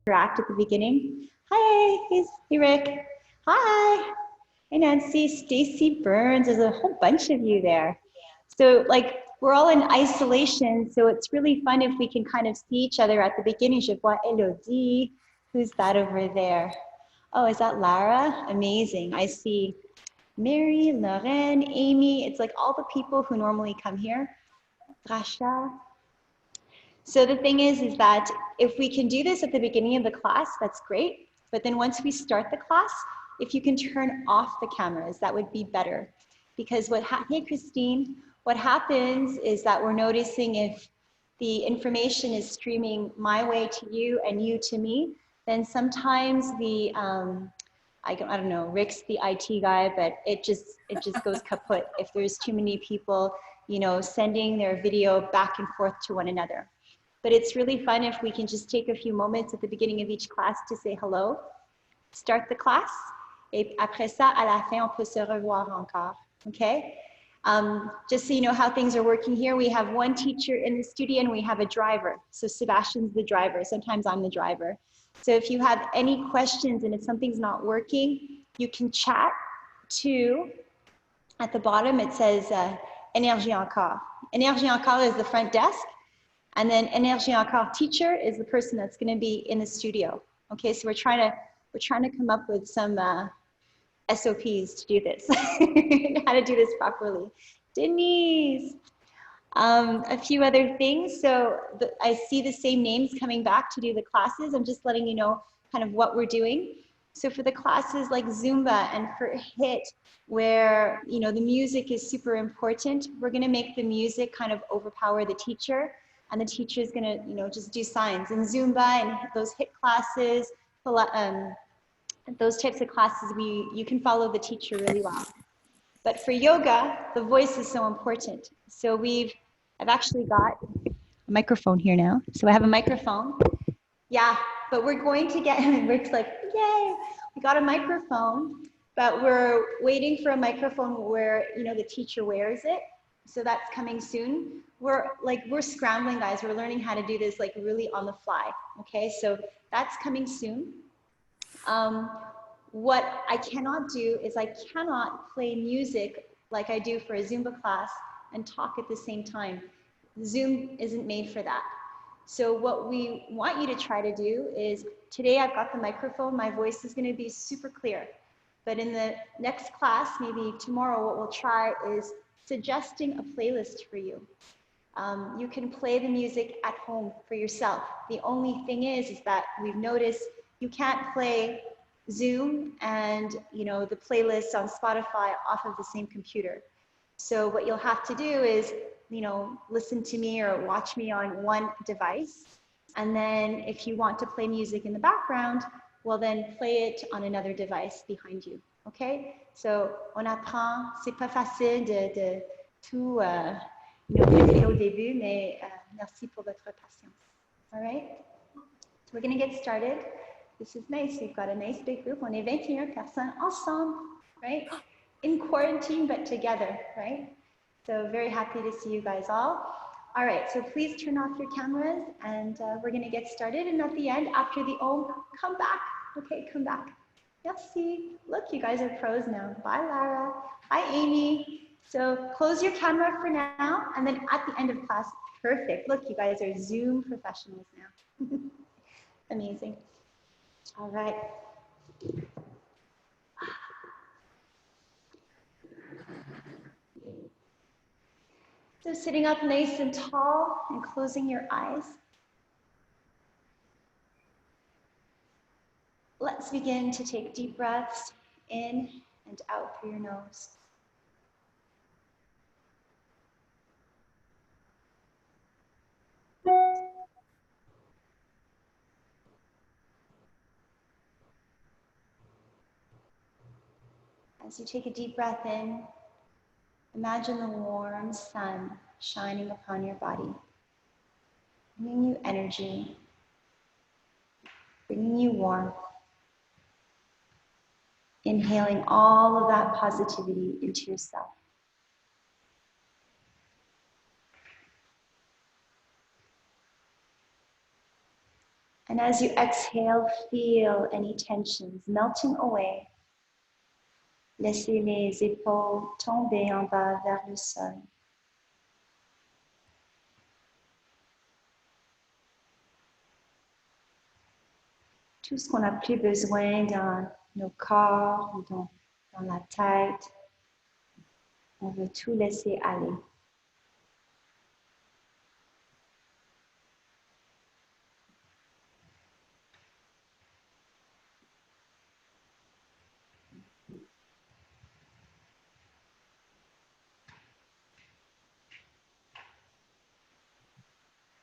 interact at the beginning. Hi, hey Rick. Hi. Hey Nancy, Stacy Burns. There's a whole bunch of you there. So like we're all in isolation, so it's really fun if we can kind of see each other at the beginning. Je vois Elodie. Who's that over there? Oh, is that Lara? Amazing. I see Mary, Lorraine, Amy. It's like all the people who normally come here. Rasha. So the thing is that if we can do this at the beginning of the class, that's great. But then once we start the class, if you can turn off the cameras, that would be better. Because hey Christine, what happens is that we're noticing if the information is streaming my way to you and you to me, then sometimes the, I don't know, Rick's the IT guy, but it just goes kaput if there's too many people, you know, sending their video back and forth to one another. But it's really fun if we can just take a few moments at the beginning of each class to say hello, start the class, et après ça, à la fin, on peut se revoir encore, okay? Just so you know how things are working here, we have one teacher in the studio and we have a driver. So Sebastian's the driver, sometimes I'm the driver. So if you have any questions and if something's not working, you can chat to, at the bottom it says Energie EnCorps. Energie EnCorps is the front desk. And then Energie EnCorps teacher is the person that's going to be in the studio. Okay, so we're trying to come up with some SOPs to do this, how to do this properly. Denise, a few other things. So I see the same names coming back to do the classes. I'm just letting you know kind of what we're doing. So for the classes like Zumba and for HIIT, where you know the music is super important, we're going to make the music kind of overpower the teacher. And the teacher is going to, you know, just do signs. In Zumba and those HIIT classes, those types of classes, you can follow the teacher really well. But for yoga, the voice is so important. So I've actually got a microphone here now. So I have a microphone. Yeah, but we're going to get, Rick's like, yay, we got a microphone, but we're waiting for a microphone where, you know, the teacher wears it. So that's coming soon. We're scrambling, guys. We're learning how to do this like really on the fly. Okay, so that's coming soon. What I cannot do is I cannot play music like I do for a Zumba class and talk at the same time. Zoom isn't made for that. So what we want you to try to do is, today I've got the microphone, my voice is going to be super clear. But in the next class, maybe tomorrow, what we'll try is suggesting a playlist for you. You can play the music at home for yourself. The only thing is that we've noticed you can't play Zoom and, you know, the playlist on Spotify off of the same computer. So what you'll have to do is, you know, listen to me or watch me on one device. And then if you want to play music in the background, well then play it on another device behind you. Okay? So on apprend, c'est pas facile de tout faire au début, mais merci pour votre patience. All right? So we're going to get started. This is nice. We've got a nice big group. On est 21 personnes ensemble, right? In quarantine, but together, right? So very happy to see you guys all. All right, so please turn off your cameras and we're going to get started. And at the end, after the om, come back. Okay, come back. Merci. Look, you guys are pros now. Bye, Lara. Hi, Amy. So close your camera for now. And then at the end of class, perfect. Look, you guys are Zoom professionals now. Amazing. All right. So sitting up nice and tall and closing your eyes. Let's begin to take deep breaths in and out through your nose. As you take a deep breath in, imagine the warm sun shining upon your body, bringing you energy, bringing you warmth, inhaling all of that positivity into yourself. And And as you exhale, feel any tensions melting away. Laissez les épaules tomber en bas vers le sol. Tout ce qu'on n'a plus besoin dans nos corps ou dans la tête, on veut tout laisser aller.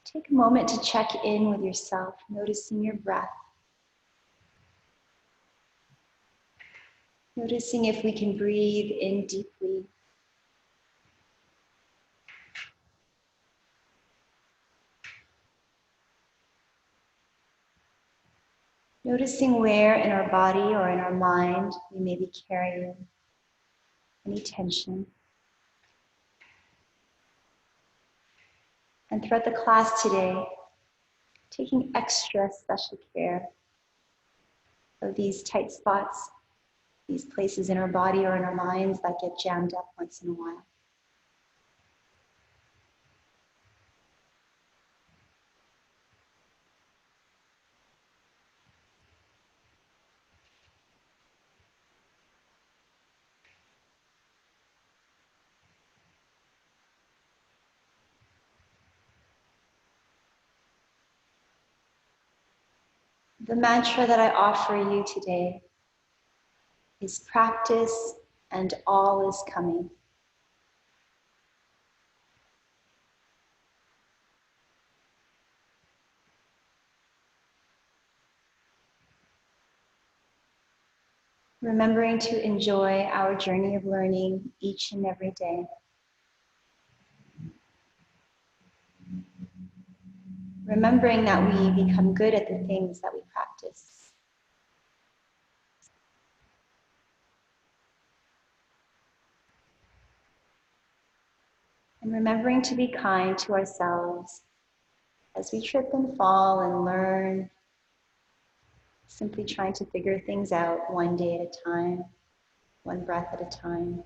Take a moment to check in with yourself, noticing your breath. Noticing if we can breathe in deeply. Noticing where in our body or in our mind we may be carrying any tension. And throughout the class today, taking extra special care of these tight spots, these places in our body or in our minds that get jammed up once in a while. The mantra that I offer you today is practice and all is coming. Remembering to enjoy our journey of learning each and every day. Remembering that we become good at the things that we practice. And remembering to be kind to ourselves as we trip and fall and learn, simply trying to figure things out one day at a time, one breath at a time.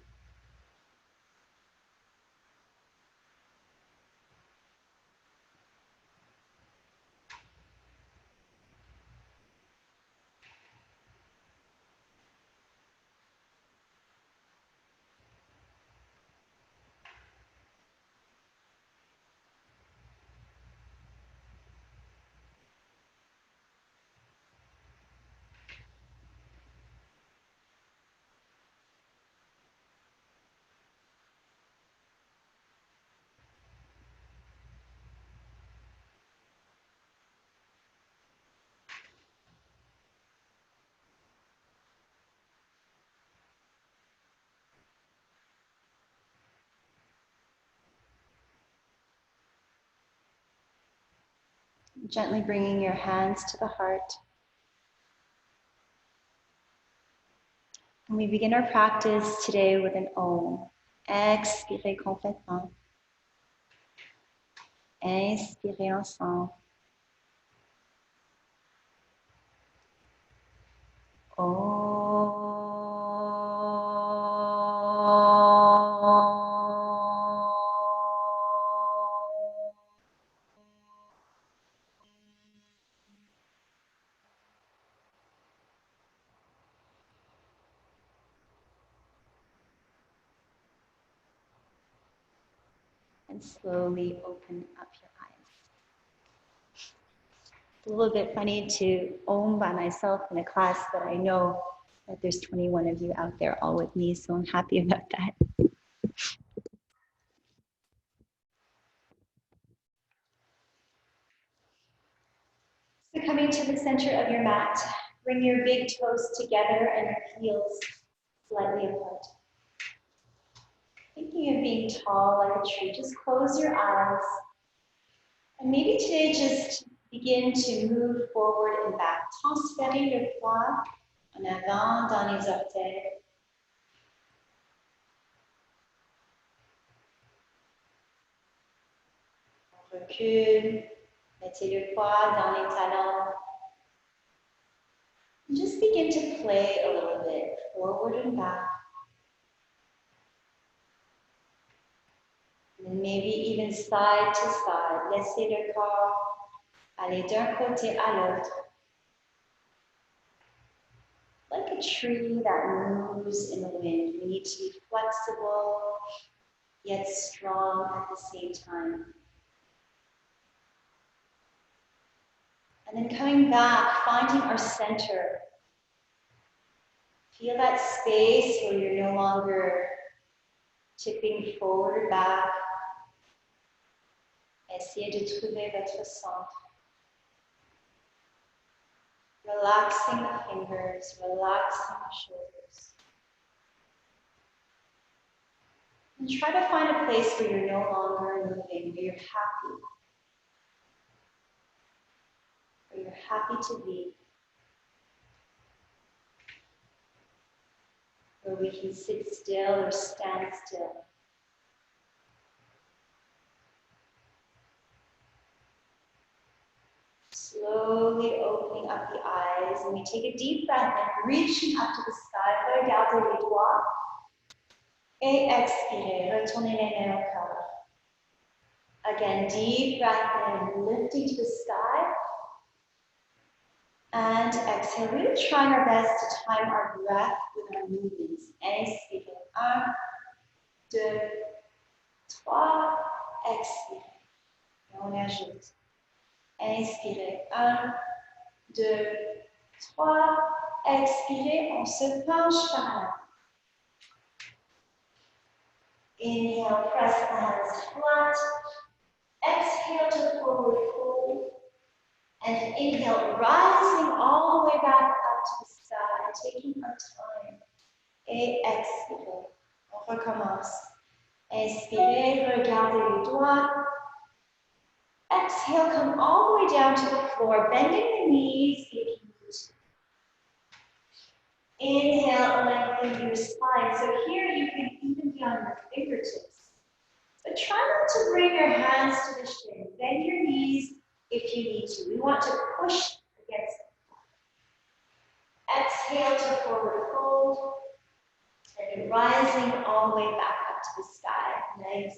Gently bringing your hands to the heart. And we begin our practice today with an Om. Expirez complètement. Inspirez ensemble. And slowly open up your eyes. It's a little bit funny to Om by myself in a class, but I know that there's 21 of you out there all with me, so I'm happy about that. So coming to the center of your mat, bring your big toes together and your heels slightly apart. Thinking of being tall like a tree, just close your eyes. And maybe today just begin to move forward and back. Transférez le poids en avant dans les orteils. On recule. Mettez le poids dans les talons. And just begin to play a little bit, forward and back. And maybe even side to side. Laissez le corps aller d'un côté à l'autre. Like a tree that moves in the wind. We need to be flexible, yet strong at the same time. And then coming back, finding our center. Feel that space where you're no longer tipping forward or back. Essayez de trouver votre centre. Relaxing the fingers, relaxing the shoulders. And try to find a place where you're no longer moving, where you're happy. Where you're happy to be. Where we can sit still or stand still. Slowly opening up the eyes, and we take a deep breath in, reaching up to the sky. Regardez les doigts. Et expirez, retournez les mains au cœur. Again, deep breath in, lifting to the sky. And exhale, really trying our best to time our breath with our movements. Inspirez. 1, 2, 3. Expirez. Et on ajoute. Inspirez. 1, 2, 3. Expirez. On se penche par là. Inhale, press the hands flat. Exhale to forward fold. And inhale, rising all the way back up to the sky, taking our time. Et expirez. On recommence. Inspirez, regardez les doigts. Exhale, come all the way down to the floor, bending the knees if you need to. Inhale, lengthening your spine. So here you can even be on your fingertips. But try not to bring your hands to the shin. Bend your knees if you need to. We want to push against them. Exhale to forward fold. And then rising all the way back up to the sky. Legs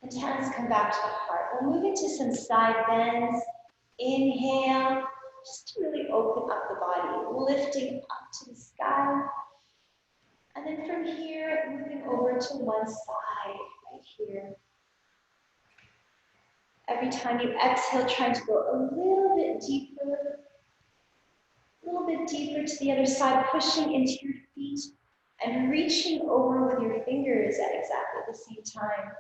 and hands come back to the heart. We'll move into some side bends. Inhale, just to really open up the body, lifting up to the sky. And then from here, moving over to one side, right here. Every time you exhale, trying to go a little bit deeper to the other side, pushing into your feet and reaching over with your fingers at exactly the same time.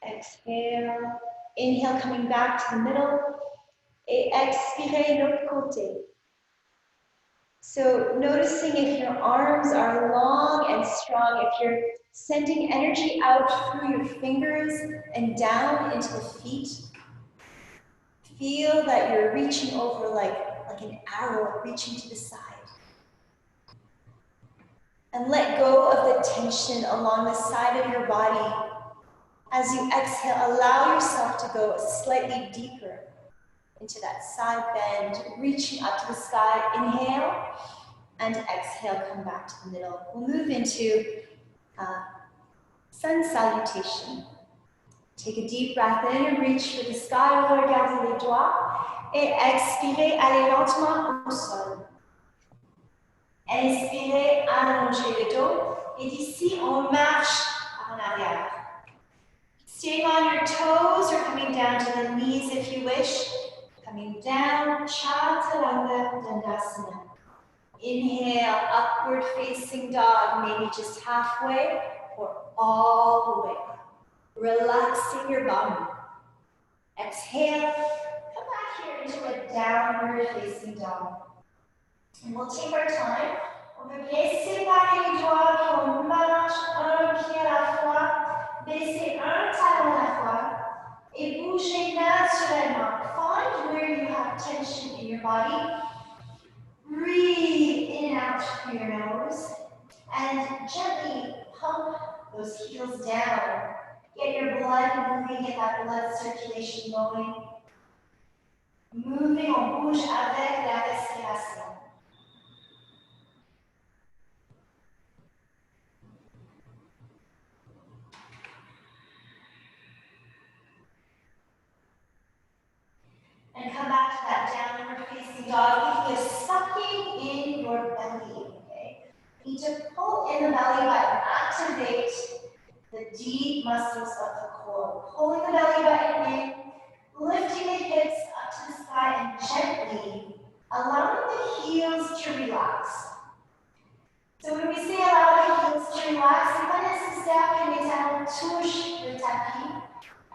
Exhale, inhale, coming back to the middle, et expirez l'autre côté. So noticing if your arms are long and strong, if you're sending energy out through your fingers and down into the feet. Feel that you're reaching over like an arrow reaching to the side. And let go of the tension along the side of your body. As you exhale, allow yourself to go slightly deeper into that side bend, reaching up to the sky. Inhale and exhale, come back to the middle. We'll move into sun salutation. Take a deep breath in and reach for the sky. Regardez les doigts. Et expirez, allez lentement au sol. Inspirez, allongez le dos. Et d'ici, on marche en arrière. Staying on your toes or coming down to the knees if you wish. Coming down, Chaturanga Dandasana. Inhale, upward facing dog, maybe just halfway or all the way. Relaxing your bum. Exhale, come back here into a downward facing dog. And we'll take our time. On peut bien séparer les doigts, puis on marche un pied à la fois, baisser un talon à la fois, et bouger naturellement. Find where you have tension in your body. Breathe in and out through your nose, and gently pump those heels down. Get your blood moving, get that blood circulation going. Moving, on bouge avec la respiration. And come back to that downward facing dog. You feel sucking in your belly, okay? You need to pull in the belly button, activate the deep muscles of the core. Pulling the belly button in, lifting the hips up to the sky, and gently allowing the heels to relax. So when we say allow the heels to relax, c'est pas nécessaire que les talons touchent le tapis.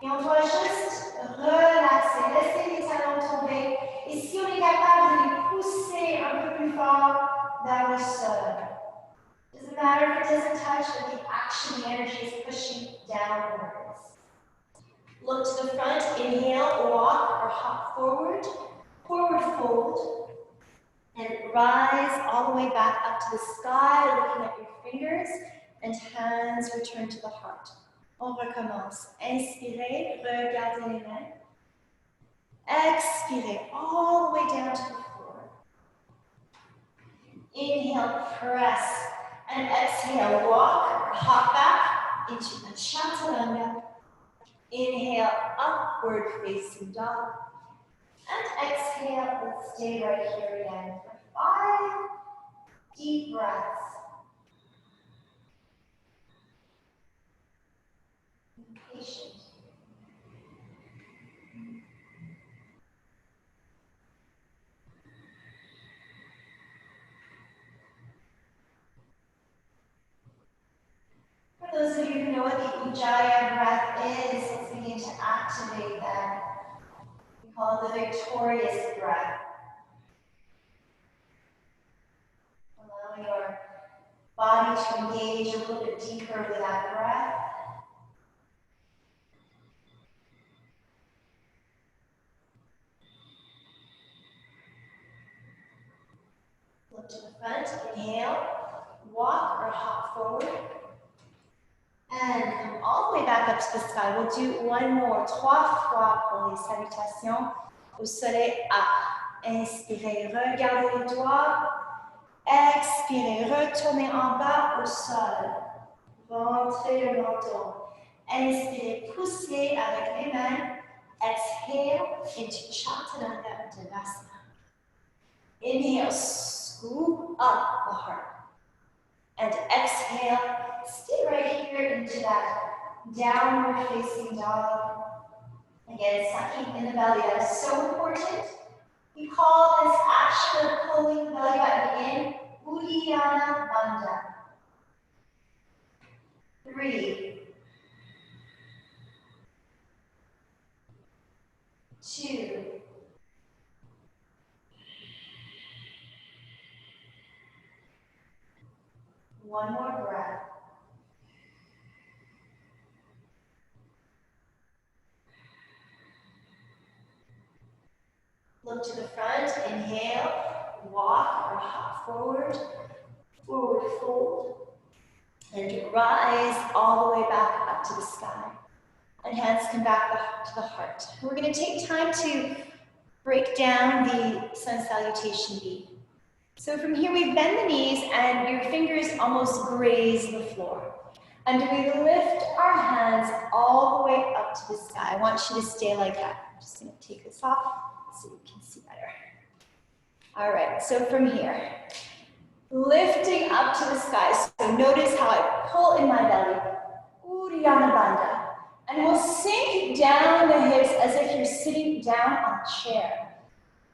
Et on doit juste relaxer, laisser les talons tomber. Et si on est capable de les pousser un peu plus fort vers le sol. Doesn't matter if it doesn't touch, but the action, the energy is pushing downwards. Look to the front, inhale, walk or hop forward, forward fold, and rise all the way back up to the sky, looking at your fingers, and hands return to the heart. On recommence. Inspirez, regardez les mains. Expirez all the way down to the floor. Inhale, press, and exhale, walk or hop back into a chaturanga. Inhale, upward facing dog. And exhale, let's stay right here again for 5 deep breaths. Be patient. For those of you who know what the Ujjayi breath is, let's begin to activate that. We call it the victorious breath. Allowing your body to engage a little bit deeper with that breath. Look to the front, inhale, walk or hop forward. And come all the way back up to the sky. We'll do one more. 3 fois pour les salutations au soleil. Inspirez, regardez les doigts. Expirez, retournez en bas au sol. Rentrez le menton. Inspirez, poussez avec les mains. Exhale into Chaturanga Uttanasana. Inhale, scoop up the heart. And exhale, stay right here into that downward facing dog. Again, sucking in the belly. That is so important. We call this action of pulling the belly button in Uddiyana Bandha. 3, 2, 1 more breath. Look to the front, inhale, walk or hop forward, forward fold, and rise all the way back up to the sky. And hands come back to the heart. We're going to take time to break down the sun salutation beat. So from here, we bend the knees and your fingers almost graze the floor. And we lift our hands all the way up to the sky. I want you to stay like that. I'm just going to take this off so you can see better. All right, so from here, lifting up to the sky. So notice how I pull in my belly, Uddiyana Bandha. And we'll sink down the hips as if you're sitting down on a chair.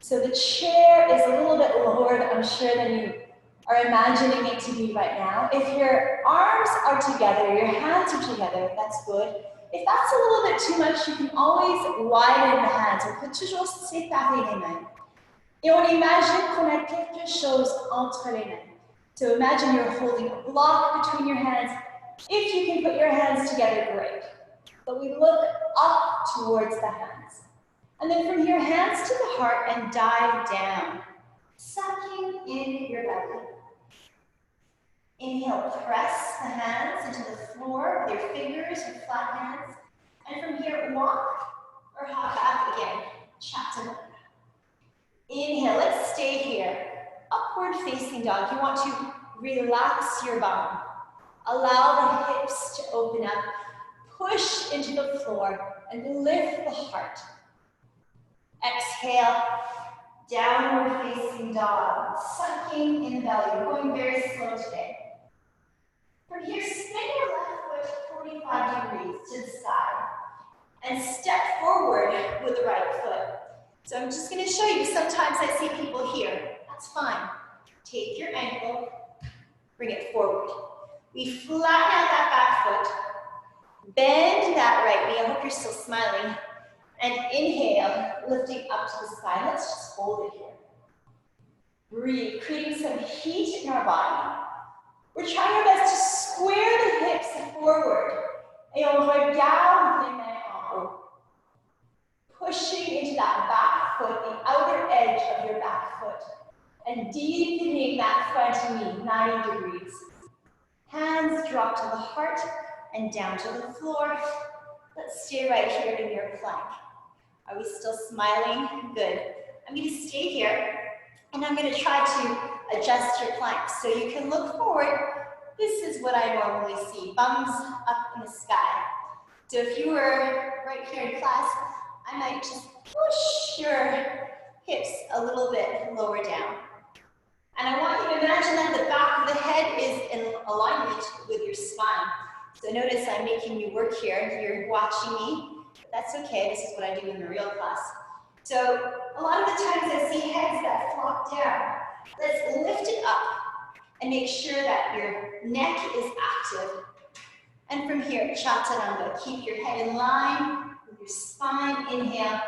So the chair is a little bit lower, I'm sure, than you are imagining it to be right now. If your arms are together, your hands are together, that's good. If that's a little bit too much, you can always widen the hands. On peut toujours séparer les mains. Et on imagine qu'on a quelque chose entre les mains. So imagine you're holding a block between your hands. If you can put your hands together, great. But we look up towards the hands. And then from here, hands to the heart and dive down, sucking in your belly. Inhale, press the hands into the floor with your fingers, your flat hands. And from here, walk or hop back again, Chaturanga. Inhale, let's stay here. Upward facing dog. You want to relax your bum. Allow the hips to open up. Push into the floor and lift the heart. Exhale, downward facing dog. Sucking in the belly. We're going very slow today. From here, spin your left foot 45 degrees to the side. And step forward with the right foot. So I'm just going to show you, sometimes I see people here. That's fine. Take your ankle, bring it forward. We flatten out that back foot. Bend that right knee. I hope you're still smiling. And inhale, lifting up to the sky. Let's just hold it here. Breathe, creating some heat in our body. We're trying our best to square the hips forward. Et on regarde les mains en haut. Pushing into that back foot, the outer edge of your back foot. And deepening that front knee, 90 degrees. Hands drop to the heart and down to the floor. Let's stay right here in your plank. Are we still smiling? Good. I'm going to stay here, and I'm going to try to adjust your plank. So you can look forward. This is what I normally see, bums up in the sky. So if you were right here in class, I might just push your hips a little bit lower down. And I want you to imagine that the back of the head is in alignment with your spine. So notice I'm making you work here. You're watching me. That's okay, this is what I do in the real class. So a lot of the times I see heads that flop down. Let's lift it up and make sure that your neck is active. And from here, chaturanga, keep your head in line with your spine. Inhale,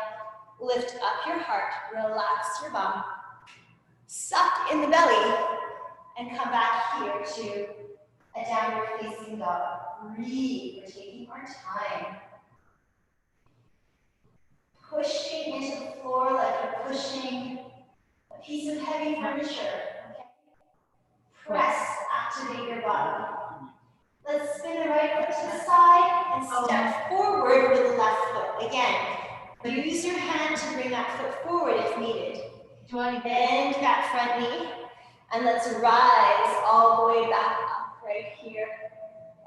lift up your heart, relax your bum. Suck in the belly and come back here to a downward facing dog. Breathe, we're taking our time. Pushing into the floor like you're pushing a piece of heavy furniture. Okay? Press, activate your body. Let's spin the right foot to the side and step forward with the left foot. Again, use your hand to bring that foot forward if needed. Bend that front knee, and let's rise all the way back up right here.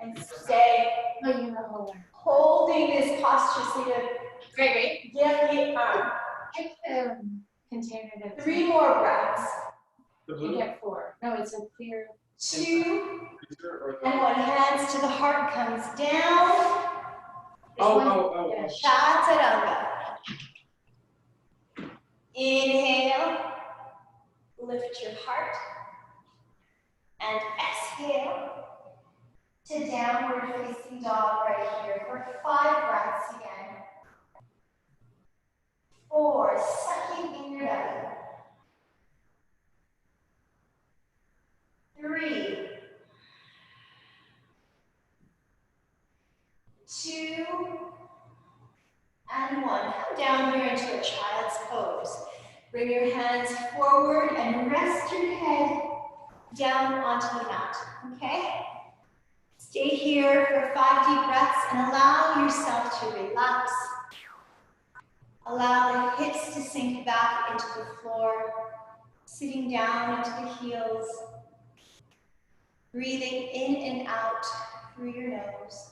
And stay holding this posture so you Great. get the arm. Get the container to 3 more breaths. You get 4. No, it's a clear. 2 and 1. Hands to the heart comes down. Chaturanga. Inhale, lift your heart, and exhale to downward facing dog right here for 5 breaths again. 4, sucking in your belly. 3, 2, and 1. Come down here into a child's pose. Bring your hands forward and rest your head down onto the mat, okay? Stay here for 5 deep breaths and allow yourself to relax. Allow the hips to sink back into the floor, sitting down into the heels. Breathing in and out through your nose.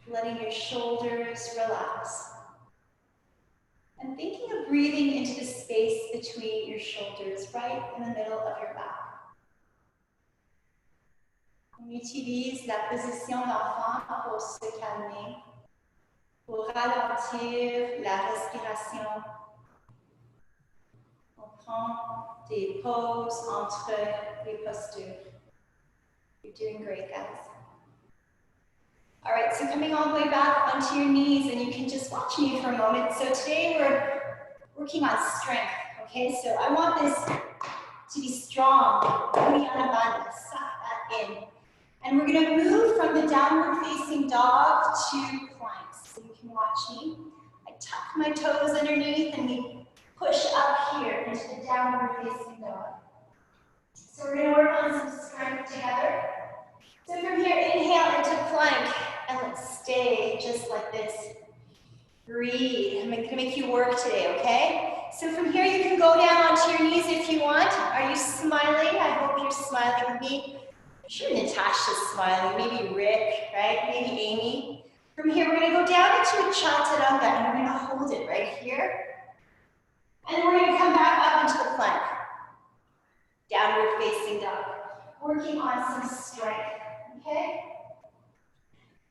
Letting your shoulders relax. And thinking of breathing into the space between your shoulders, right in the middle of your back. On utilise la position d'enfant pour se calmer, pour ralentir la respiration. On prend des pauses entre les postures. You're doing great, guys. All right, so coming all the way back onto your knees, and you can just watch me for a moment. So today we're working on strength, okay? So I want this to be strong. Uddiyana Bandha, suck that in. And we're gonna move from the downward facing dog to planks. So you can watch me. I tuck my toes underneath and we push up here into the downward facing dog. So we're gonna work on some strength together. So from here, inhale into plank, and let's stay just like this. Breathe. I'm gonna make you work today, okay? So from here you can go down onto your knees if you want. Are you smiling? I hope you're smiling with me. I'm sure Natasha's smiling, maybe Rick, right? Maybe Amy. From here we're going to go down into a chaturanga and we're going to hold it right here. And we're going to come back up into the plank. Downward facing dog. Working on some strength, okay?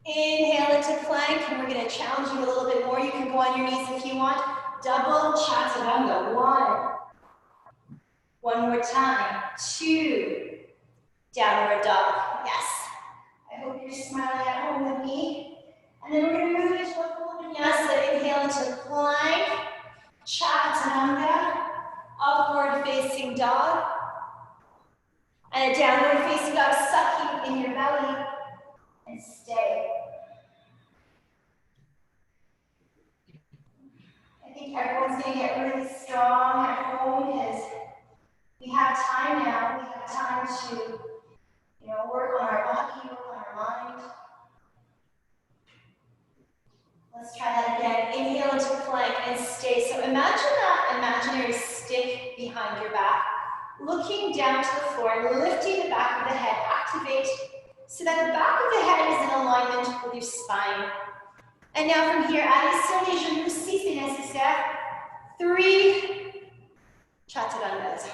Inhale into plank, and we're going to challenge you a little bit more. You can go on your knees if you want. Double chaturanga. One more time. 2. Downward dog. Yes. I hope you're smiling at home with me. And then we're going to move into a full vinyasa. Inhale into plank. Chaturanga. Upward facing dog. And a downward facing dog, sucking in your belly. And stay. I think everyone's going to get really strong at home because we have time now. We have time to, work on our body, work on our mind. Let's try that again. Inhale into plank and stay. So imagine that imaginary stick behind your back, looking down to the floor, lifting the back of the head. Activate so that the back of the head is in alignment with your spine. And now from here, allez sur les genoux si c'est nécessaire. 3 chaturangas.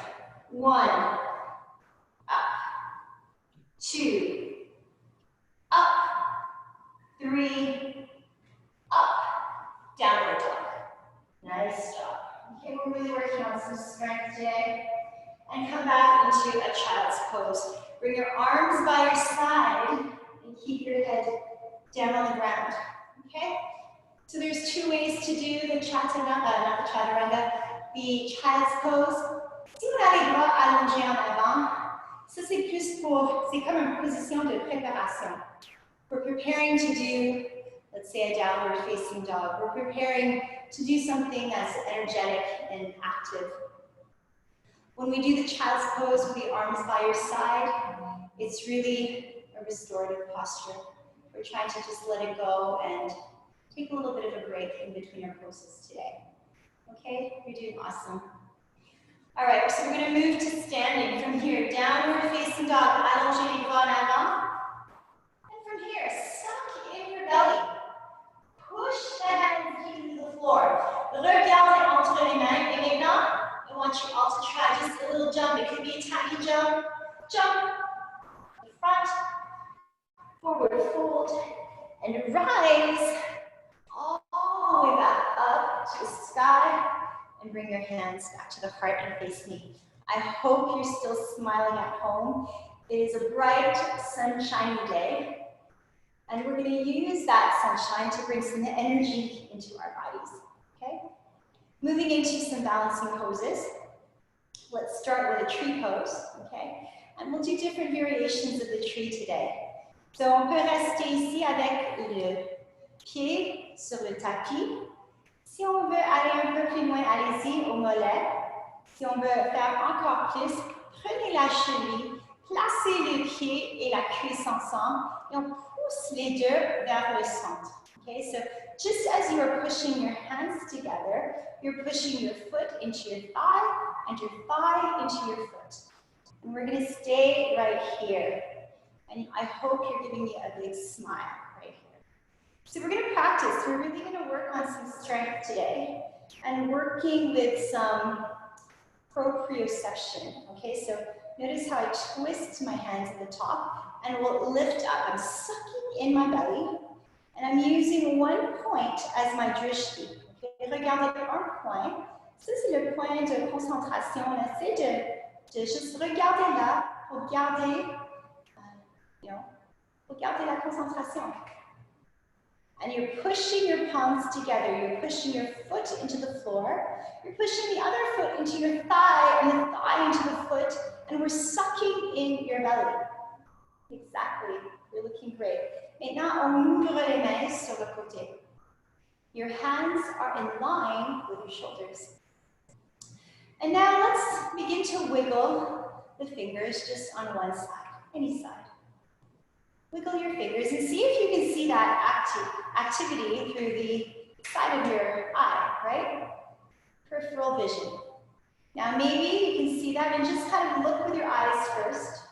1, up, 2, up, 3, up, downward dog. Nice job. Okay, we're really working on some strength today. And come back into a child's pose. Bring your arms by your side and keep your head down on the ground. Okay? So there's 2 ways to do the chaturanga, not the chaturanga, the child's pose. Si vous avez les bras allongés en avant, ça c'est plus pour, c'est comme une position de préparation. We're preparing to do, let's say, a downward facing dog. We're preparing to do something that's energetic and active. When we do the child's pose with the arms by your side, it's really a restorative posture. We're trying to just let it go and take a little bit of a break in between our poses today. Okay, you're doing awesome. All right, so we're going to move to standing from here. Downward facing dog, allongez les bras en avant. And from here, suck in your belly. Push the hands into the floor. Regardez entre les mains. Et maintenant, I want you all to try just a little jump. It could be a tiny jump. Jump. The front. Forward fold. And rise. All the way back up to the sky. And bring your hands back to the heart and face me. I hope you're still smiling at home. It is a bright, sunshiny day. And we're going to use that sunshine to bring some energy into our bodies. Okay? Moving into some balancing poses. Let's start with a tree pose. Okay? And we'll do different variations of the tree today. So on peut rester ici avec le pied sur le tapis. Si on veut aller un peu plus loin, allez-y au mollet. Si on veut faire encore plus, prenez la cheville, placez le pied et la cuisse ensemble et on pousse les deux vers le centre. Okay, so just as you are pushing your hands together, you're pushing your foot into your thigh and your thigh into your foot. And we're going to stay right here. And I hope you're giving me a big smile right here. So we're going to practice. We're really going to work on some strength today and working with some proprioception. Okay, so notice how I twist my hands at the top and will lift up. I'm sucking in my belly and I'm using one point as my drishti. Okay, regardez un point. Ça, c'est le point de concentration. On essaie de juste regarder là pour garder, pour garder la concentration. And you're pushing your palms together. You're pushing your foot into the floor. You're pushing the other foot into your thigh and the thigh into the foot. And we're sucking in your belly. Exactly. You're looking great. Maintenant, on ouvre les mains sur le côté. Your hands are in line with your shoulders. And now let's begin to wiggle the fingers just on one side, any side. Wiggle your fingers and see if you can see that activity through the side of your eye, right? peripheral vision. Now maybe you can see that and just kind of look with your eyes first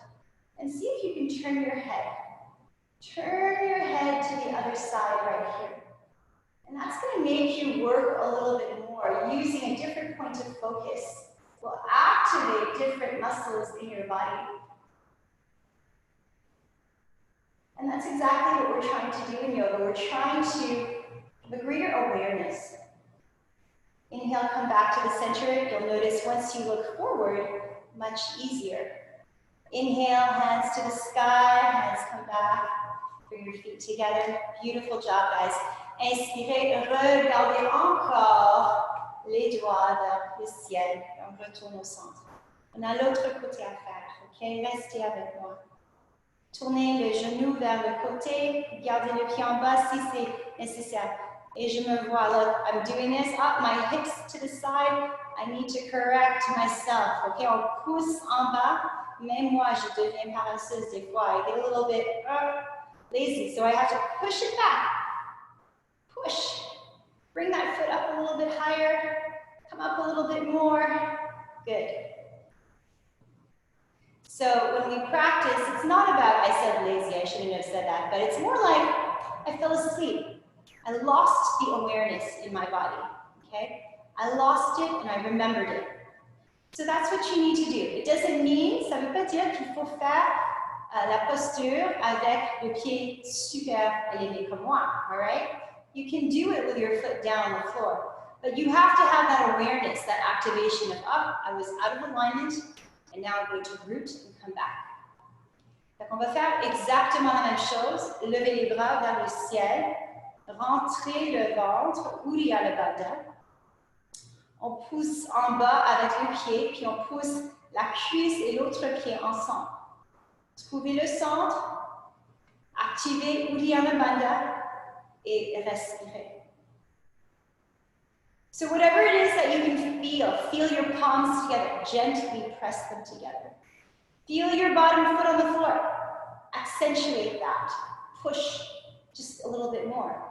and see if you can turn your head. Turn your head to the other side right here. And that's going to make you work a little bit more. Using a different point of focus will activate different muscles in your body. And that's exactly what we're trying to do in yoga. We're trying to have a greater awareness. Inhale, come back to the center. You'll notice once you look forward, much easier. Inhale, hands to the sky, hands come back. Bring your feet together. Beautiful job, guys. Inspirez, regardez encore les doigts vers le ciel. Et on retourne au centre. On a l'autre côté à faire, ok? Restez avec moi. Tournez le genou vers le côté. Gardez le pied en bas si c'est nécessaire. Et je me vois, look, I'm doing this, up my hips to the side. I need to correct myself, ok? On pousse en bas. Même moi, je deviens paresseuse des fois. I get a little bit lazy, so I have to push it back. Push. Bring that foot up a little bit higher. Come up a little bit more. Good. So when we practice, it's not about, I said lazy, I shouldn't have said that, but it's more like I fell asleep. I lost the awareness in my body, okay? I lost it and I remembered it. So that's what you need to do. It doesn't mean, ça veut pas dire qu'il faut faire la posture avec le pied super élevé comme moi, all right? You can do it with your foot down on the floor, but you have to have that awareness, that activation of, oh, I was out of alignment, and now I'm going to root and come back. Donc on va faire exactement la même chose, lever les bras vers le ciel, rentrer le ventre, Uddiyana Bandha. On pousse en bas avec le pied, puis on pousse la cuisse et l'autre pied ensemble. Trouvez le centre, activez Uddiyana Bandha et respirez. So whatever it is that you can feel your palms together, gently press them together. Feel your bottom foot on the floor, accentuate that, push just a little bit more.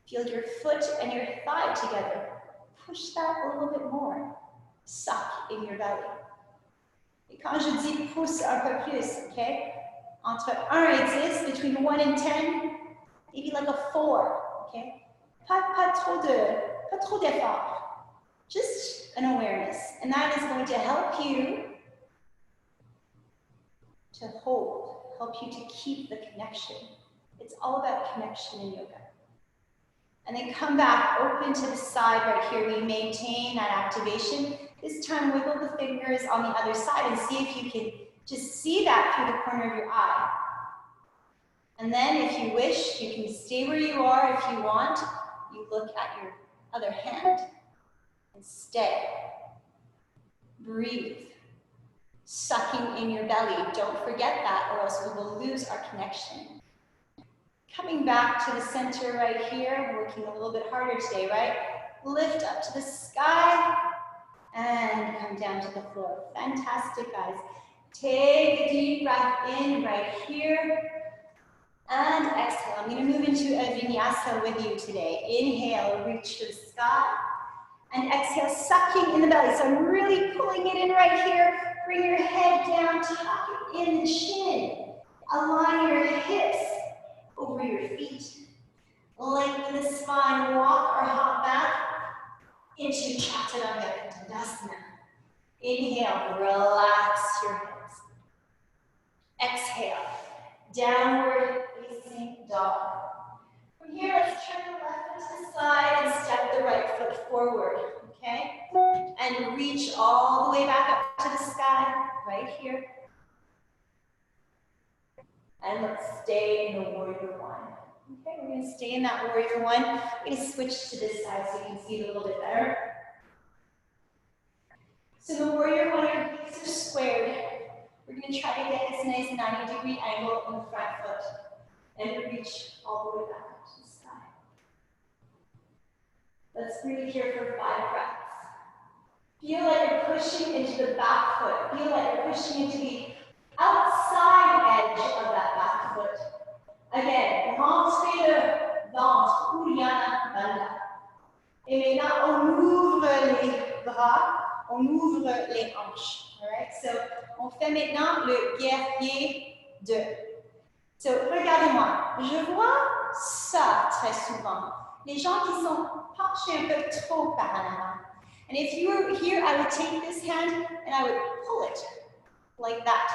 Feel your foot and your thigh together, push that a little bit more, suck in your belly. Et quand je dis pousse un peu plus, okay? Entre 1 et 10, between 1 and 10, maybe like a 4, okay? Pas trop d'effort. Just an awareness. And that is going to help you to hold, help you to keep the connection. It's all about connection in yoga. And then come back, open to the side right here. We maintain that activation. This time, wiggle the fingers on the other side and see if you can just see that through the corner of your eye. And then if you wish, you can stay where you are. If you want, you look at your other hand and stay. Breathe. Sucking in your belly. Don't forget that or else we will lose our connection. Coming back to the center right here, working a little bit harder today, right? Lift up to the sky and come down to the floor. Fantastic, guys. Take a deep breath in right here and exhale. I'm going to move into a vinyasa with you today. Inhale, reach to the sky, and exhale, sucking in the belly. So I'm really pulling it in right here. Bring your head down, tuck it in the chin. Align your hips over your feet. Lengthen the spine, walk or hop back into Chaturanga Dandasana. Inhale, relax your hips. Exhale, downward facing dog. From here, let's turn the left foot to the side and step the right foot forward, okay? And reach all the way back up to the sky, right here. And let's stay in the warrior one. Okay, we're going to stay in that warrior one. We're going to switch to this side so you can see it a little bit better. So the warrior one, your hips are squared. We're going to try to get this nice 90-degree angle in the front foot and reach all the way back up to the sky. Let's breathe here for 5 breaths. Feel like you're pushing into the back foot. Feel like you're pushing into the outside edge of that back foot. Again, rentrez le ventre, Uddiyana Bandha. Et maintenant, on ouvre bras, on ouvre les hanches. All right? So, on fait maintenant le guerrier 2. So, regardez-moi, je vois ça très souvent. Les gens qui sont penchés un peu trop par en avant. And if you were here, I would take this hand and I would pull it like that.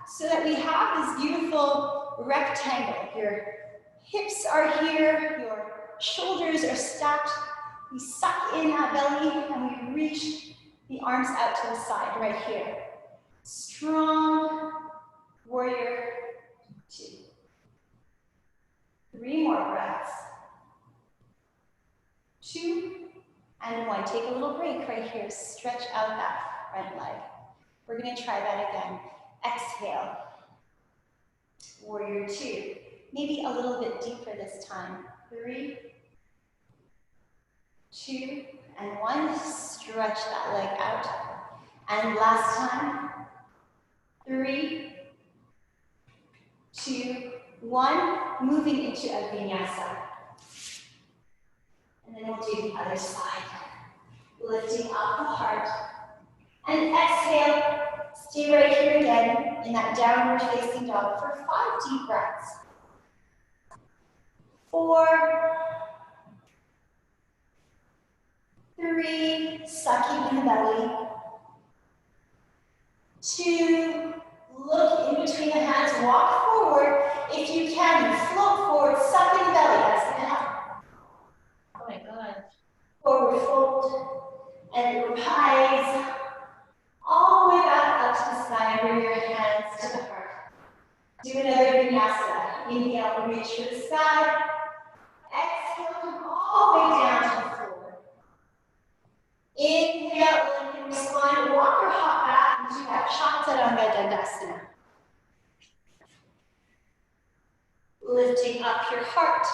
So that we have this beautiful rectangle. Your hips are here, your shoulders are stacked. We suck in that belly and we reach the arms out to the side right here. Strong warrior 2. 3 more breaths. 2 and 1. Take a little break right here. Stretch out that front leg. We're going to try that again. Exhale. Warrior 2. Maybe a little bit deeper this time. 3, 2, and 1. Stretch that leg out. And last time. 3, 2, 1. Moving into a vinyasa. And then we'll do the other side. Lifting up the heart. And exhale. Stay right here again in that downward facing dog for 5 deep breaths. 4, 3, sucking in the belly. 2, look in between the hands, walk forward. If you can, float forward, suck in the belly. That's gonna happen. Oh my God. Forward fold and rise. All the way back up to the sky. Bring your hands to the heart. Do another vinyasa. Inhale, reach for the sky. Exhale, come all the way down to the floor. Inhale, lengthen your spine. Walk or hop back into that Chaturanga Dandasana. Lifting up your heart.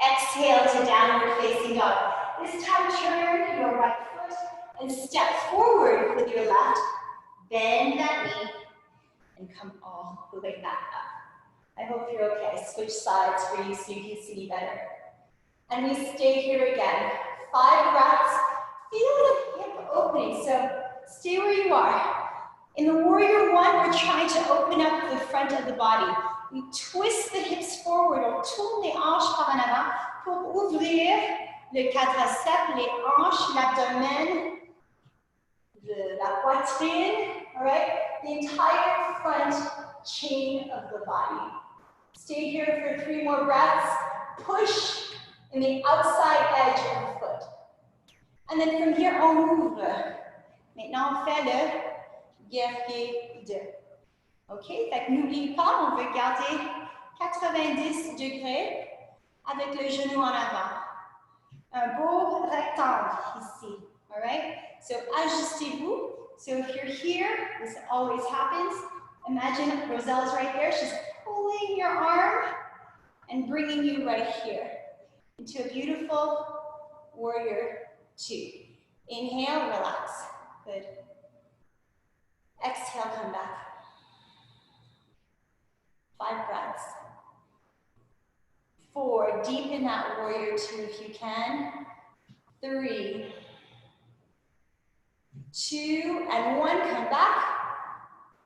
Exhale to downward facing dog. This time, turn your right foot and step forward with your left. Bend that knee and come all the way back up. I hope you're okay. Switch sides for you so you can see better. And we stay here again. 5 breaths. Feel the hip opening, so stay where you are. In the warrior 1, we're trying to open up the front of the body. We twist the hips forward, on tourne les hanches par en avant pour ouvrir le quadriceps, les hanches, l'abdomen, la poitrine, all right? The entire front chain of the body. Stay here for 3 more breaths. Push in the outside edge of the foot. And then from here, on ouvre. Maintenant, on fait le guerrier 2. OK? Fait que n'oubliez pas, on veut garder 90 degrés avec le genou en avant. Un beau rectangle ici. All right? So, ajustez-vous. So, if you're here, this always happens. Imagine Rozel is right there. She's pulling your arm and bringing you right here into a beautiful warrior 2. Inhale, relax. Good. Exhale, come back. 5 breaths. 4, deepen that warrior 2 if you can. 3, 2, and 1, come back.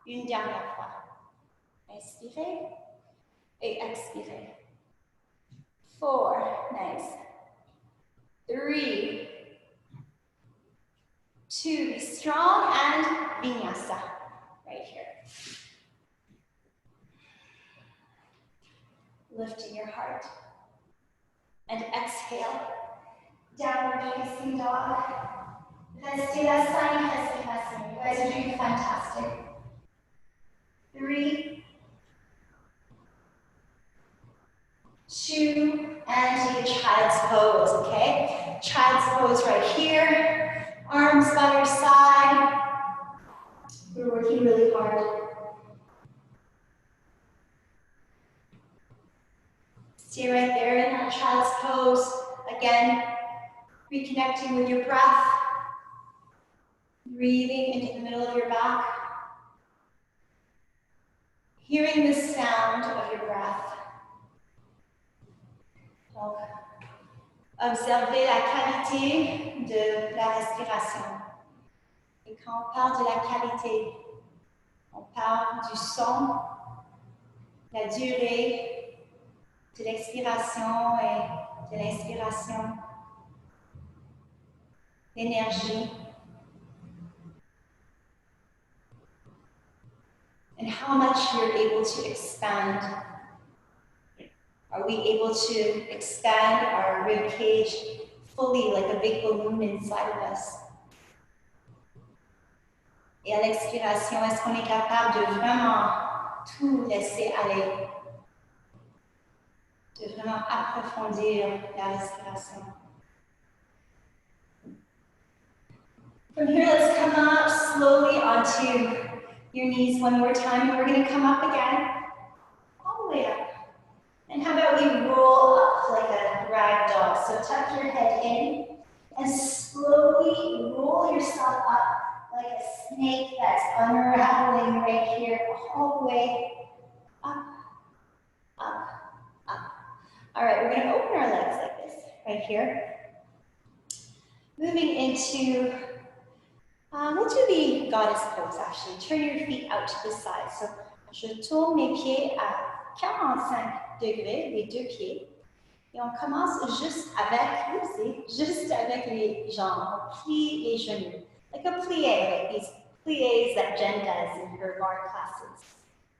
Une dernière fois. Inspirez et expirez. 4, nice. 3, 2, be strong, and vinyasa, right here. Lifting your heart. And exhale, downward facing dog. Restez la cinq respirations. You guys are doing fantastic. 3, 2, and take a child's pose, okay? Child's pose right here. Arms by your side. We're working really hard. Stay right there in that child's pose. Again, reconnecting with your breath. Breathing into the middle of your back. Hearing the sound of your breath. Donc, observez la qualité de la respiration. Et quand on parle de la qualité, on parle du son, la durée, de l'expiration et de l'inspiration, l'énergie, and how much you're able to expand. Are we able to expand our rib cage fully like a big balloon inside of us? Et à l'expiration, est-ce qu'on est capable de vraiment tout laisser aller? De vraiment approfondir la respiration. From here, let's come up slowly onto your knees one more time, and we're going to come up again, all the way up. And how about we roll up like a rag doll? So tuck your head in and slowly roll yourself up like a snake that's unraveling right here, all the way up, up, up. All right, we're going to open our legs like this, right here. Moving into, we'll do the goddess pose actually. Turn your feet out to the side. So, je tourne mes pieds à 45 degrés, les deux pieds. Et on commence juste avec les jambes. On plie les genoux. Like a plie, like these plies that Jen does in her bar classes.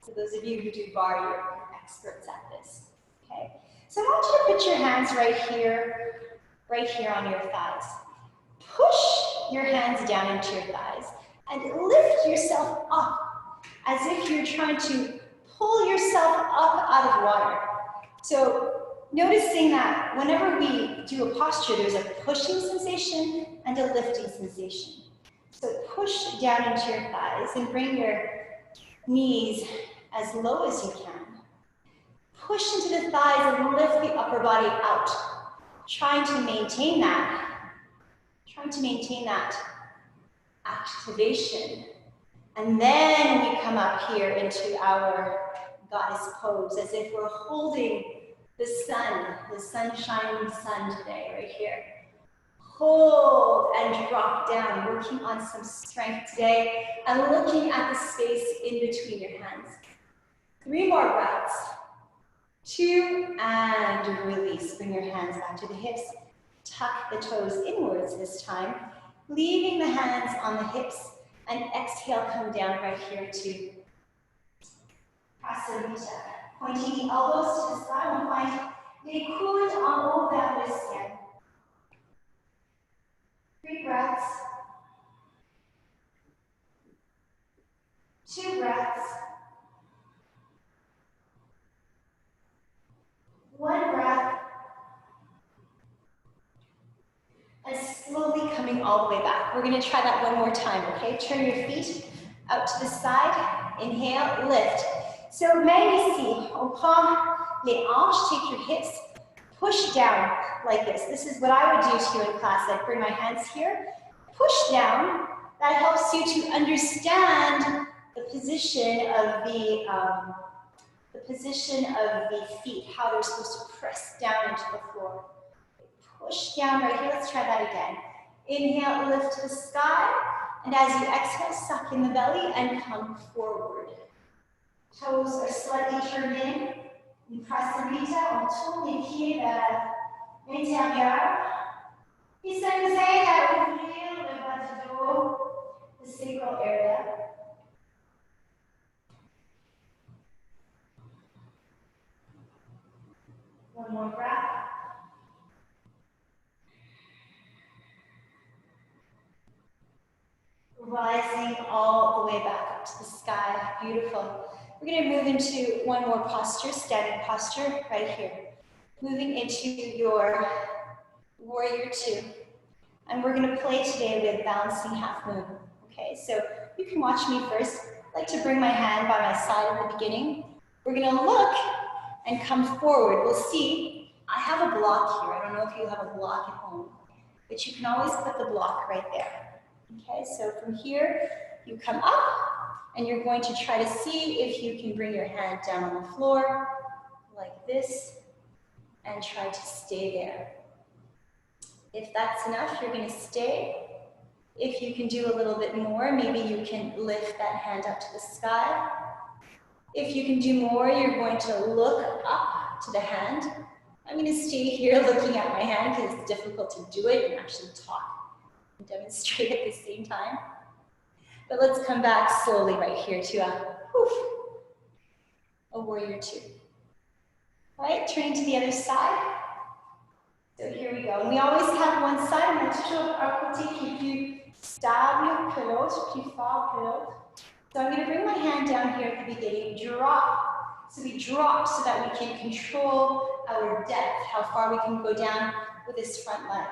So those of you who do bar, you're experts at this. Okay? So I want you to put your hands right here on your thighs. Push your hands down into your thighs and lift yourself up as if you're trying to pull yourself up out of water. So noticing that whenever we do a posture, there's a pushing sensation and a lifting sensation. So push down into your thighs and bring your knees as low as you can. Push into the thighs and lift the upper body out. Trying to maintain that activation. And then we come up here into our goddess pose as if we're holding the sun-shining sun today, right here. Hold and drop down, working on some strength today and looking at the space in between your hands. 3 more breaths. 2 and release. Bring your hands back to the hips. Tuck the toes inwards this time, leaving the hands on the hips, and exhale, come down right here to Prasarita. Pointing the elbows to the side, on find les coudes en haut vers le ciel. 3 breaths. 2 breaths. 1 breath. And slowly coming all the way back. We're going to try that one more time, okay? Turn your feet out to the side. Inhale, lift. So, main ici, on prend les hanches, take your hips, push down like this. This is what I would do to you in class. I'd bring my hands here, push down. That helps you to understand the position of the feet, how they're supposed to press down into the floor. Push down right here. Let's try that again. Inhale, lift to the sky. And as you exhale, suck in the belly and come forward. Toes are slightly turned in. In Prasarita, on tourne les pieds vers l'intérieur. Puis ça nous aide à ouvrir le bas du dos, the sacral area. One more breath. Rising all the way back up to the sky. Beautiful. We're going to move into one more posture, standing posture, right here. Moving into your warrior 2. And we're going to play today with balancing half moon. Okay, so you can watch me first. I like to bring my hand by my side at the beginning. We're going to look and come forward. We'll see. I have a block here. I don't know if you have a block at home, but you can always put the block right there. Okay, so from here, you come up, and you're going to try to see if you can bring your hand down on the floor, like this, and try to stay there. If that's enough, you're going to stay. If you can do a little bit more, maybe you can lift that hand up to the sky. If you can do more, you're going to look up to the hand. I'm going to stay here looking at my hand because it's difficult to do it and actually talk and demonstrate at the same time. But let's come back slowly right here to a warrior two. All right, turning to the other side. So here we go. And we always have one side, on a toujours un côté qui est plus stable que l'autre, plus fort que l'autre. So I'm going to bring my hand down here at the beginning, drop. So we drop so that we can control our depth, how far we can go down with this front leg.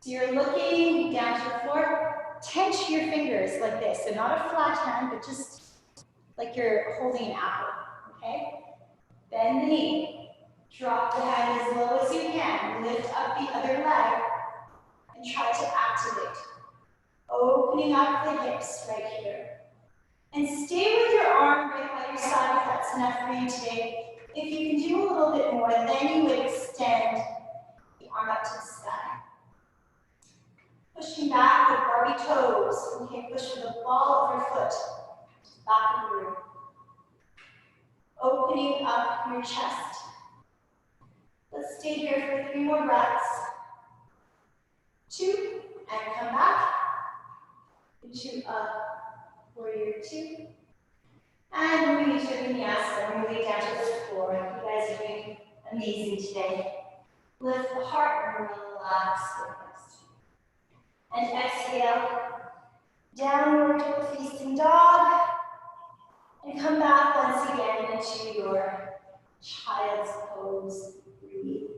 So you're looking down to the floor, tense your fingers like this. So not a flat hand, but just like you're holding an apple, okay? Bend the knee. Drop the hand as low as you can. Lift up the other leg and try to activate. Opening up the hips right here. And stay with your arm right by your side if that's enough for you today. If you can do a little bit more, then you would extend the arm up to the sky. Pushing back with Barbie toes. Okay, push with the ball of your foot back of the room. Opening up your chest. Let's stay here for 3 more breaths. 2, and come back into a warrior 2. And moving into a vinyasa, moving down to the floor. You guys are doing amazing today. Lift the heart and relax the rest. And exhale, downward facing dog. And come back once again into your child's pose. Breathe.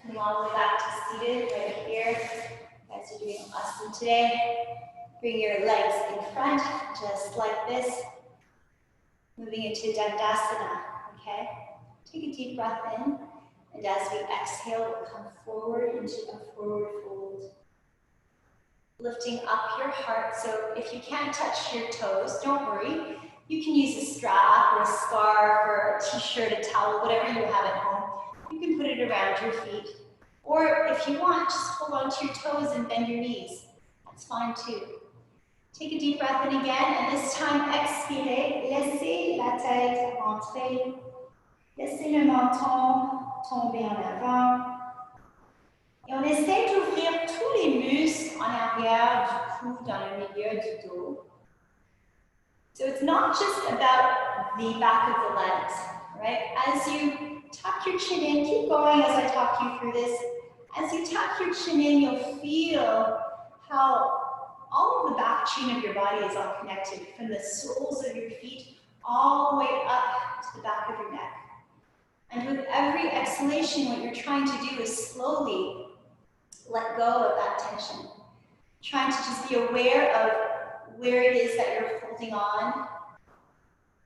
Come all the way back to seated right here. You guys are doing awesome today. Bring your legs in front, just like this. Moving into Dandasana, okay? Take a deep breath in, and as we exhale, we'll come forward into a forward fold. Lifting up your heart, so if you can't touch your toes, don't worry. You can use a strap or a scarf or a t-shirt, a towel, whatever you have at home. You can put it around your feet. Or if you want, just hold on to your toes and bend your knees. That's fine too. Take a deep breath in again, and this time expirez. Laissez la tête rentrer. Laissez le menton tomber en avant. Et on essaie d'ouvrir tous les muscles en arrière du cou, dans le milieu du dos. So it's not just about the back of the legs, right? As you tuck your chin in, keep going as I talk you through this. As you tuck your chin in, you'll feel how all of the back chain of your body is all connected, from the soles of your feet all the way up to the back of your neck. And with every exhalation, what you're trying to do is slowly let go of that tension. Trying to just be aware of where it is that you're holding on.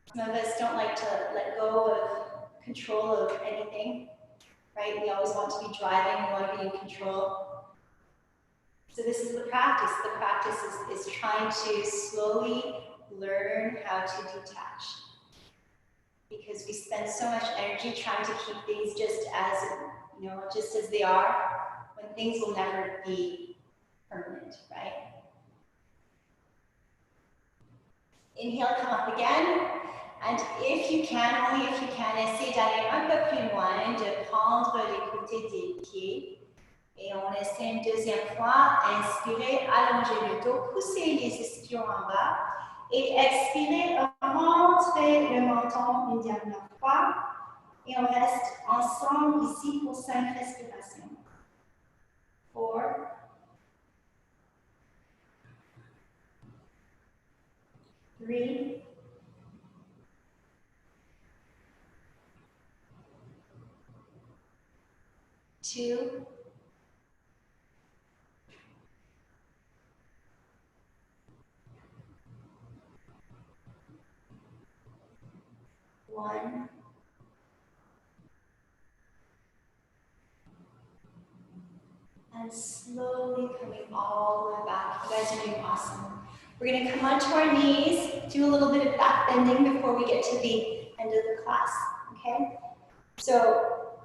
Some of us don't like to let go of control of anything, right? We always want to be driving, we want to be in control. So this is the practice. The practice is trying to slowly learn how to detach. Because we spend so much energy trying to keep things just as, just as they are, when things will never be permanent, right? Inhale, come up again. And if you can, only if you can, essayez d'aller un peu plus loin, de prendre les côtés des pieds. Et on essaie une deuxième fois. Inspirez, allongez le dos, poussez les ischions en bas. Et expirez, rentrez le menton une dernière fois. Et on reste ensemble ici pour 5 respirations. 4, 3, 2, 1. 1. And slowly coming all the way back. You guys are doing awesome. We're going to come onto our knees, do a little bit of back bending before we get to the end of the class, okay? So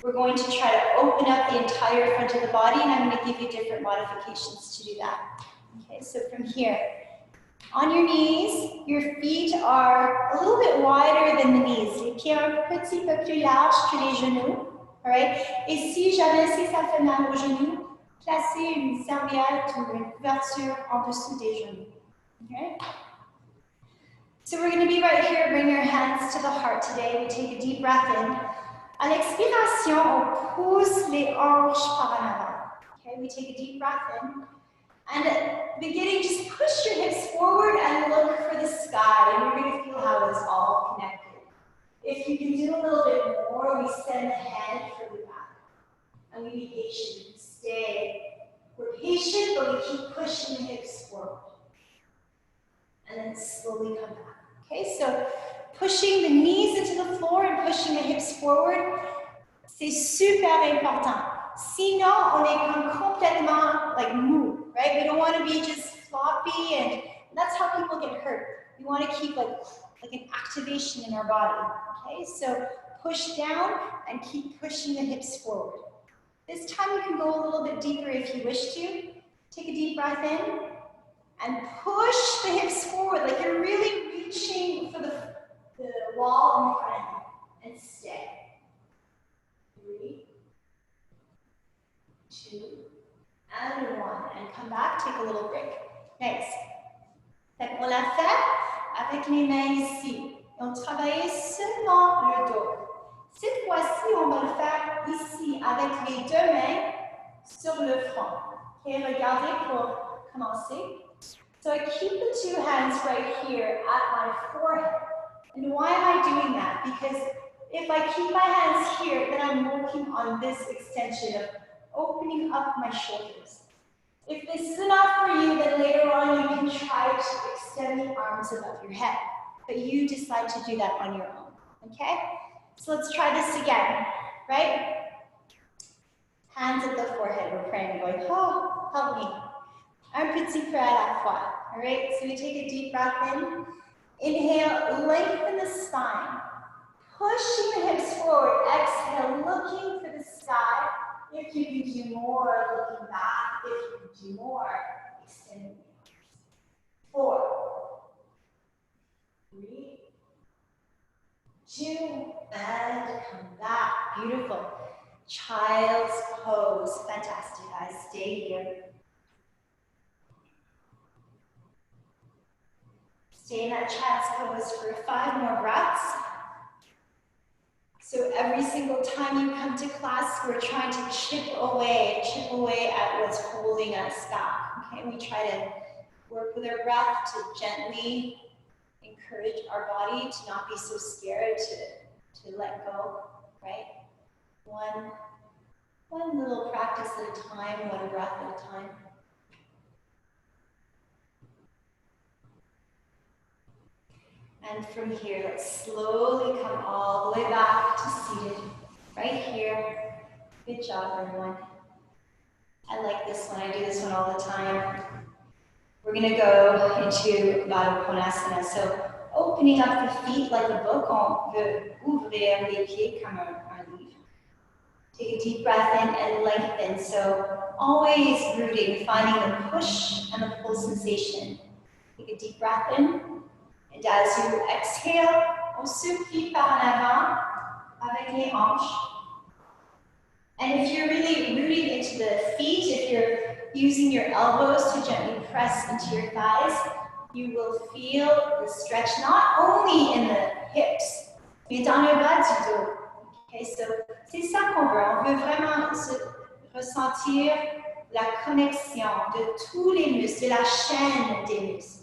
we're going to try to open up the entire front of the body, and I'm going to give you different modifications to do that. Okay, so from here, on your knees, your feet are a little bit wider than the knees. Les pieds un petit peu plus larges que les genoux. All right? Et si jamais ça fait mal aux genoux, placez une serviette ou une couverture en dessous des genoux. Okay? So we're going to be right here. Bring your hands to the heart today. We take a deep breath in. À l'expiration, on pousse les hanches par en avant. Okay? We take a deep breath in. And at the beginning, just push your hips forward and look for the sky. And you're going to feel how it's all connected. If you can do a little bit more, we send the head further back. And we be patient. We stay. We're patient, but we keep pushing the hips forward. And then slowly come back. Okay, so pushing the knees into the floor and pushing the hips forward, c'est super important. Sinon, on est comme complètement like mou, right? We don't want to be just floppy, and that's how people get hurt. We want to keep like an activation in our body. Okay, so push down and keep pushing the hips forward. This time you can go a little bit deeper if you wish to. Take a deep breath in and push the hips forward, like you're really reaching for the wall in front and stay. 3, 2, and 1. And come back, take a little break. Nice. On l'a fait avec les mains ici. On travaillait seulement le dos. Cette fois-ci, on va le faire ici avec les 2 mains sur le front. Okay, regardez pour commencer. So I keep the 2 hands right here at my forehead. And why am I doing that? Because if I keep my hands here, then I'm working on this extension of opening up my shoulders. If this is enough for you, then later on you can try to extend the arms above your head. But you decide to do that on your own, okay? So let's try this again, right? Hands at the forehead, we're praying, going, oh, help me. Un petit peu à la fois, all right? So we take a deep breath in. Inhale, lengthen the spine. Pushing the hips forward. Exhale, looking for the sky. If you can do more, looking back. If you can do more, extending the arms. 4, 3, 2, and come back. Beautiful. Child's pose. Fantastic, guys. Stay here. Stay in that child's pose for 5 more breaths. So every single time you come to class, we're trying to chip away at what's holding us back. Okay, we try to work with our breath to gently encourage our body to not be so scared to let go, right? One little practice at a time, one breath at a time. And from here, let's slowly come all the way back to seated, right here. Good job, everyone. I like this one. I do this one all the time. We're going to go into Baddha Konasana. So opening up the feet like a book, on veut ouvrir les pieds comme un livre. Take a deep breath in and lengthen. So always rooting, finding the push and the pull sensation. Take a deep breath in. And as you exhale, on se plie par en avant avec les hanches. And if you're really rooting into the feet, if you're using your elbows to gently press into your thighs, you will feel the stretch not only in the hips, mais dans le bas du dos. Okay, so c'est ça qu'on veut. On veut vraiment ressentir la connexion de tous les muscles, de la chaîne des muscles.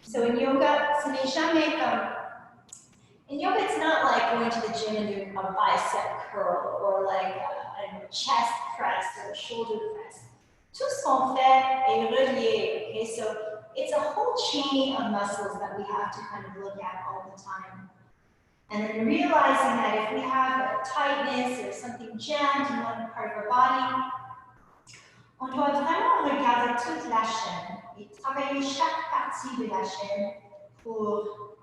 So in yoga, ce n'est jamais comme, in yoga it's not like going to the gym and doing a bicep curl or like a chest press or a shoulder press. Tout ce qu'on fait est relié, okay? So it's a whole chain of muscles that we have to kind of look at all the time. And then realizing that if we have a tightness or something jammed in one part of our body, on doit vraiment regarder toute la chaîne et travailler chaque partie de la chaîne pour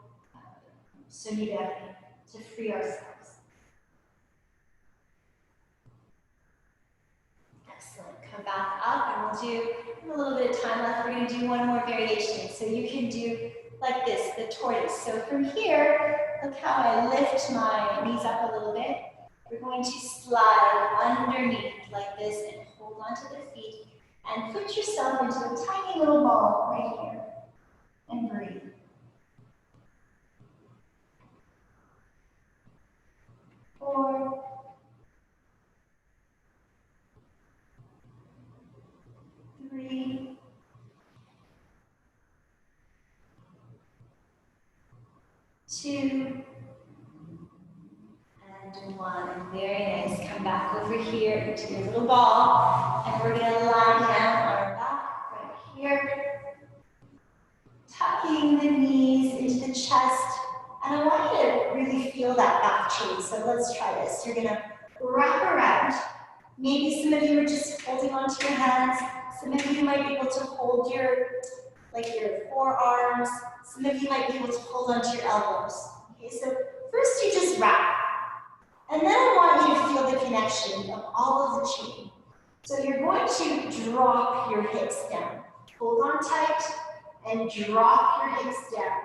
se libérer, to free ourselves. Excellent. Come back up and we'll do, a little bit of time left, we're going to do one more variation. So you can do like this, the tortoise. So from here, look how I lift my knees up a little bit. We're going to slide underneath like this and hold onto the feet and put yourself into a tiny little ball right here and breathe. 4, 3, 2, and 1. Very nice. Come back over here into your little ball, and we're going to lie down on our back right here, tucking the knees into the chest. And I want you to really feel that back chain. So let's try this. You're going to wrap around. Maybe some of you are just holding onto your hands. Some of you might be able to hold your forearms. Some of you might be able to hold onto your elbows. Okay, so first you just wrap. And then I want you to feel the connection of all of the chain. So you're going to drop your hips down. Hold on tight and drop your hips down.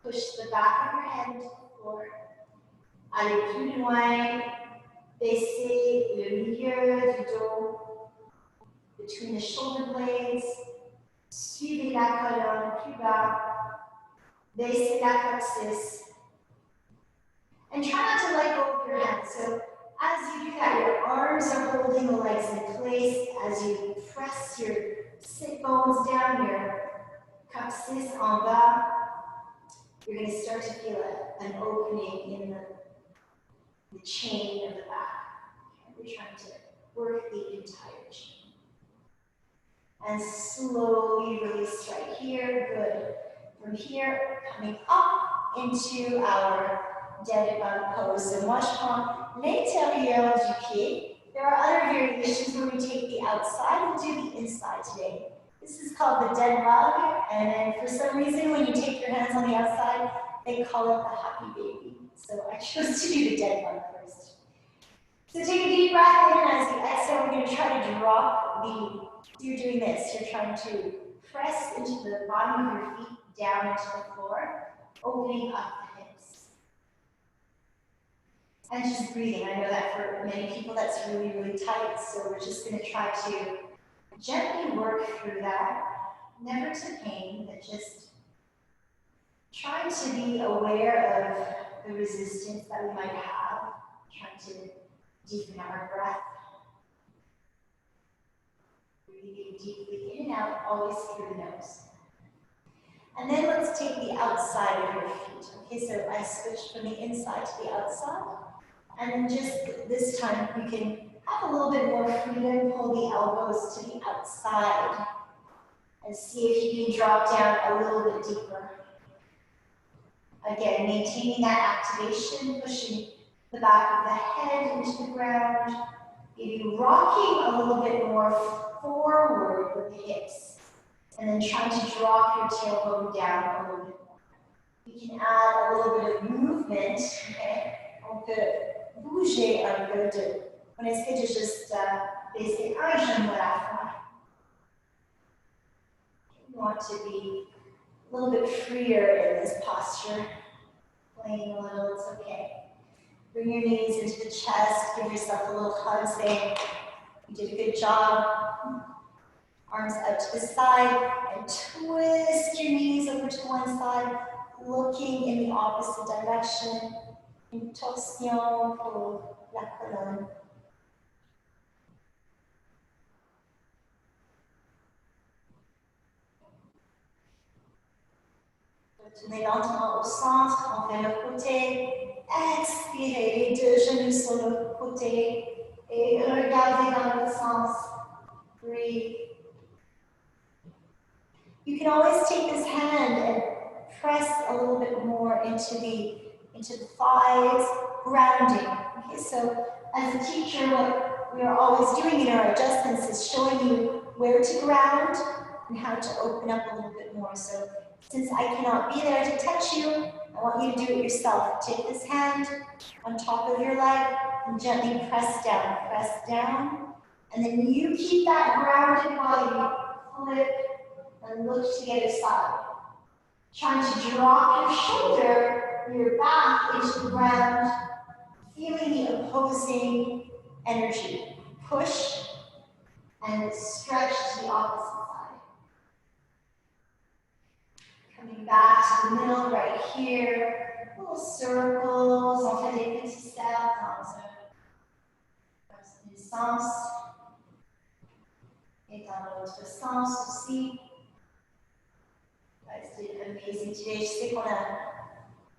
Push the back of your head into the floor. Allez plus loin. Baissez le milieu du dos, between the shoulder blades. Suivez la colonne plus bas. Baissez la coccyx. And try not to let go of your hands. So as you do that, your arms are holding the legs in place. As you press your sit bones down, your coccyx en bas, you're going to start to feel an opening in the chain of the back. Okay, we're trying to work the entire chain. And slowly release right here. Good. From here, coming up into our dead bug pose. So moi, je prends l'intérieur du pied. There are other variations where we take the outside. We'll do the inside today. This is called the dead bug. And then for some reason, when you take your hands on the outside, they call it the happy baby. So I chose to do the dead bug first. So take a deep breath in, and as you exhale, we're going to try to drop so you're doing this. You're trying to press into the bottom of your feet down into the floor, opening up the hips. And just breathing. I know that for many people that's really, really tight, so we're just going to try to gently work through that. Never to pain, but just trying to be aware of the resistance that we might have, trying to deepen our breath. Breathing deeply in and out, always through the nose. And then let's take the outside of your feet. Okay, so I switched from the inside to the outside. And then just this time, you can have a little bit more freedom, pull the elbows to the outside. And see if you can drop down a little bit deeper. Again, maintaining that activation, pushing the back of the head into the ground. Maybe rocking a little bit more forward with the hips. And then trying to drop your tailbone down a little bit more. You can add a little bit of movement. Okay? On peut bouger un peu. On essaie de juste baisser un genou à la fois. You want to be a little bit freer in this posture. Playing a little, it's okay. Bring your knees into the chest, give yourself a little hug, saying, you did a good job. Arms out to the side, and twist your knees over to one side, looking in the opposite direction. Une torsion pour la colonne. Retournez lentement au centre, on fait le côté. Expirez, les deux genoux sur le côté. Et regardez dans l'autre sens. Breathe. You can always take this hand and press a little bit more into into the thighs, grounding. Okay, so as a teacher, what we are always doing in our adjustments is showing you where to ground and how to open up a little bit more. So since I cannot be there to touch you, I want you to do it yourself. Take this hand on top of your leg and gently press down, and then you keep that grounded body, flip and look to the other side. Trying to drop your shoulder, your back into the ground, feeling the opposing energy. Push and stretch to the opposite side. Coming back to the middle right here. Little circles, on fait des petits steps dans un sens et dans l'autre sens aussi. Guys did amazing today. Je sais qu'on a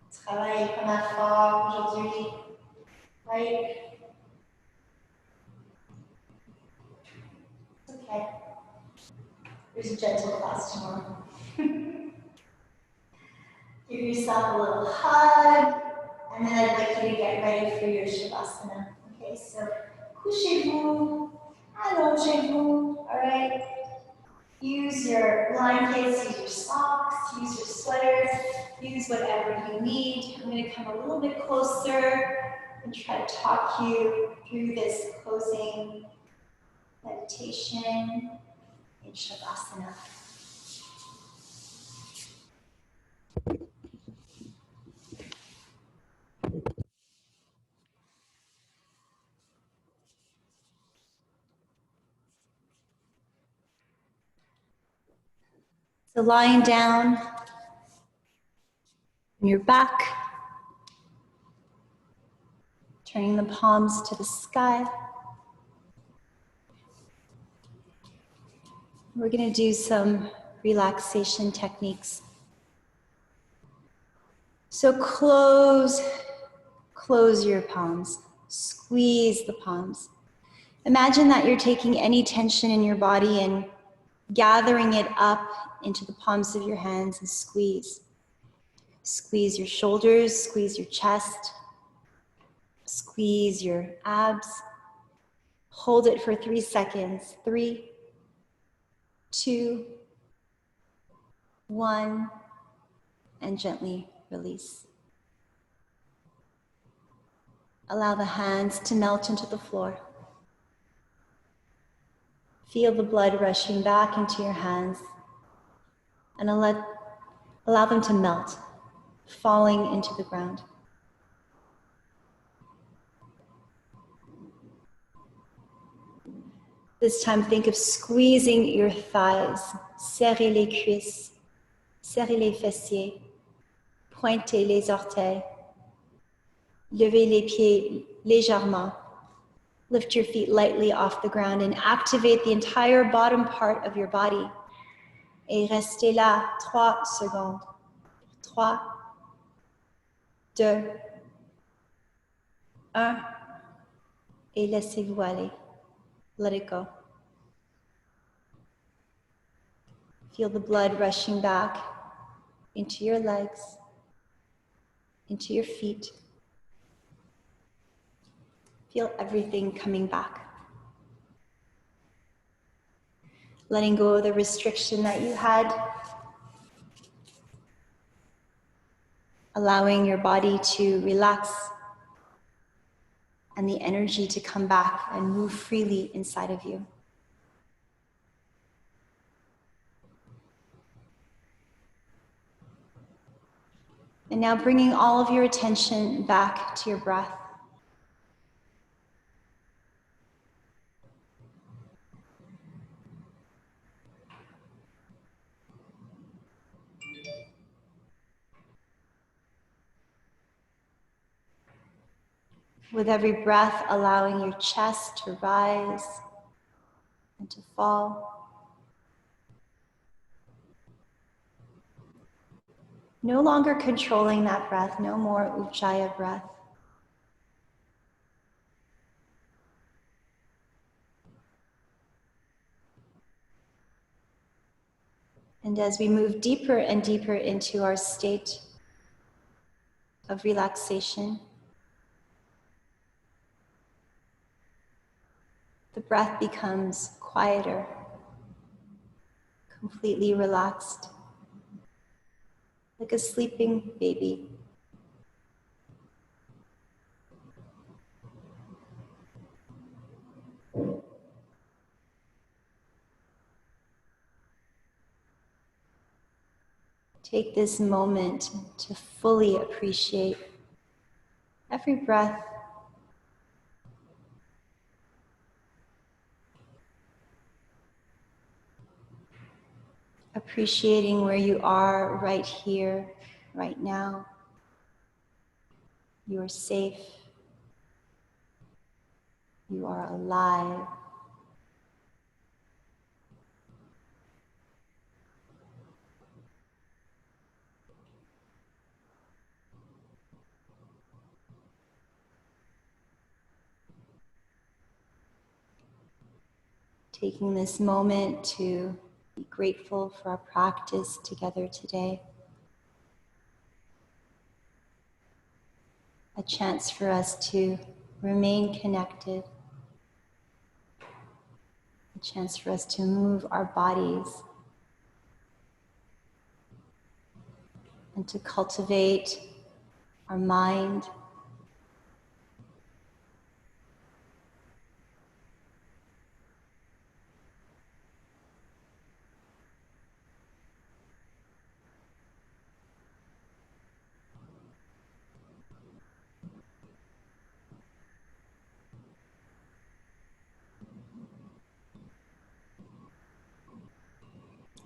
travaillé comme un fort aujourd'hui. Right? It's okay. There's a gentle class tomorrow. Give yourself a little hug, and then I'd like you to get ready for your Shavasana. Okay, so couchez-vous, allongez-vous, all right? Use your blankets, use your socks, use your sweaters, use whatever you need. I'm going to come a little bit closer and try to talk you through this closing meditation in Shavasana. So lying down on your back, turning the palms to the sky. We're going to do some relaxation techniques. So close your palms, squeeze the palms. Imagine that you're taking any tension in your body and gathering it up into the palms of your hands and squeeze. Squeeze your shoulders, squeeze your chest, squeeze your abs. Hold it for 3 seconds. 3, 2, 1, and gently release. Allow the hands to melt into the floor. Feel the blood rushing back into your hands, and allow them to melt, falling into the ground. This time, think of squeezing your thighs. Serrez les cuisses, serrez les fessiers, pointez les orteils. Levez les pieds légèrement. Lift your feet lightly off the ground and activate the entire bottom part of your body. Et restez là 3 secondes. 3, 2, 1. Et laissez-vous aller. Let it go. Feel the blood rushing back into your legs, into your feet. Feel everything coming back. Letting go of the restriction that you had. Allowing your body to relax and the energy to come back and move freely inside of you. And now bringing all of your attention back to your breath. With every breath, allowing your chest to rise and to fall. No longer controlling that breath, no more Ujjayi breath. And as we move deeper and deeper into our state of relaxation. The breath becomes quieter, completely relaxed, like a sleeping baby. Take this moment to fully appreciate every breath, appreciating where you are right here, right now. You are safe. You are alive. Taking this moment to be grateful for our practice together today. A chance for us to remain connected. A chance for us to move our bodies and to cultivate our mind.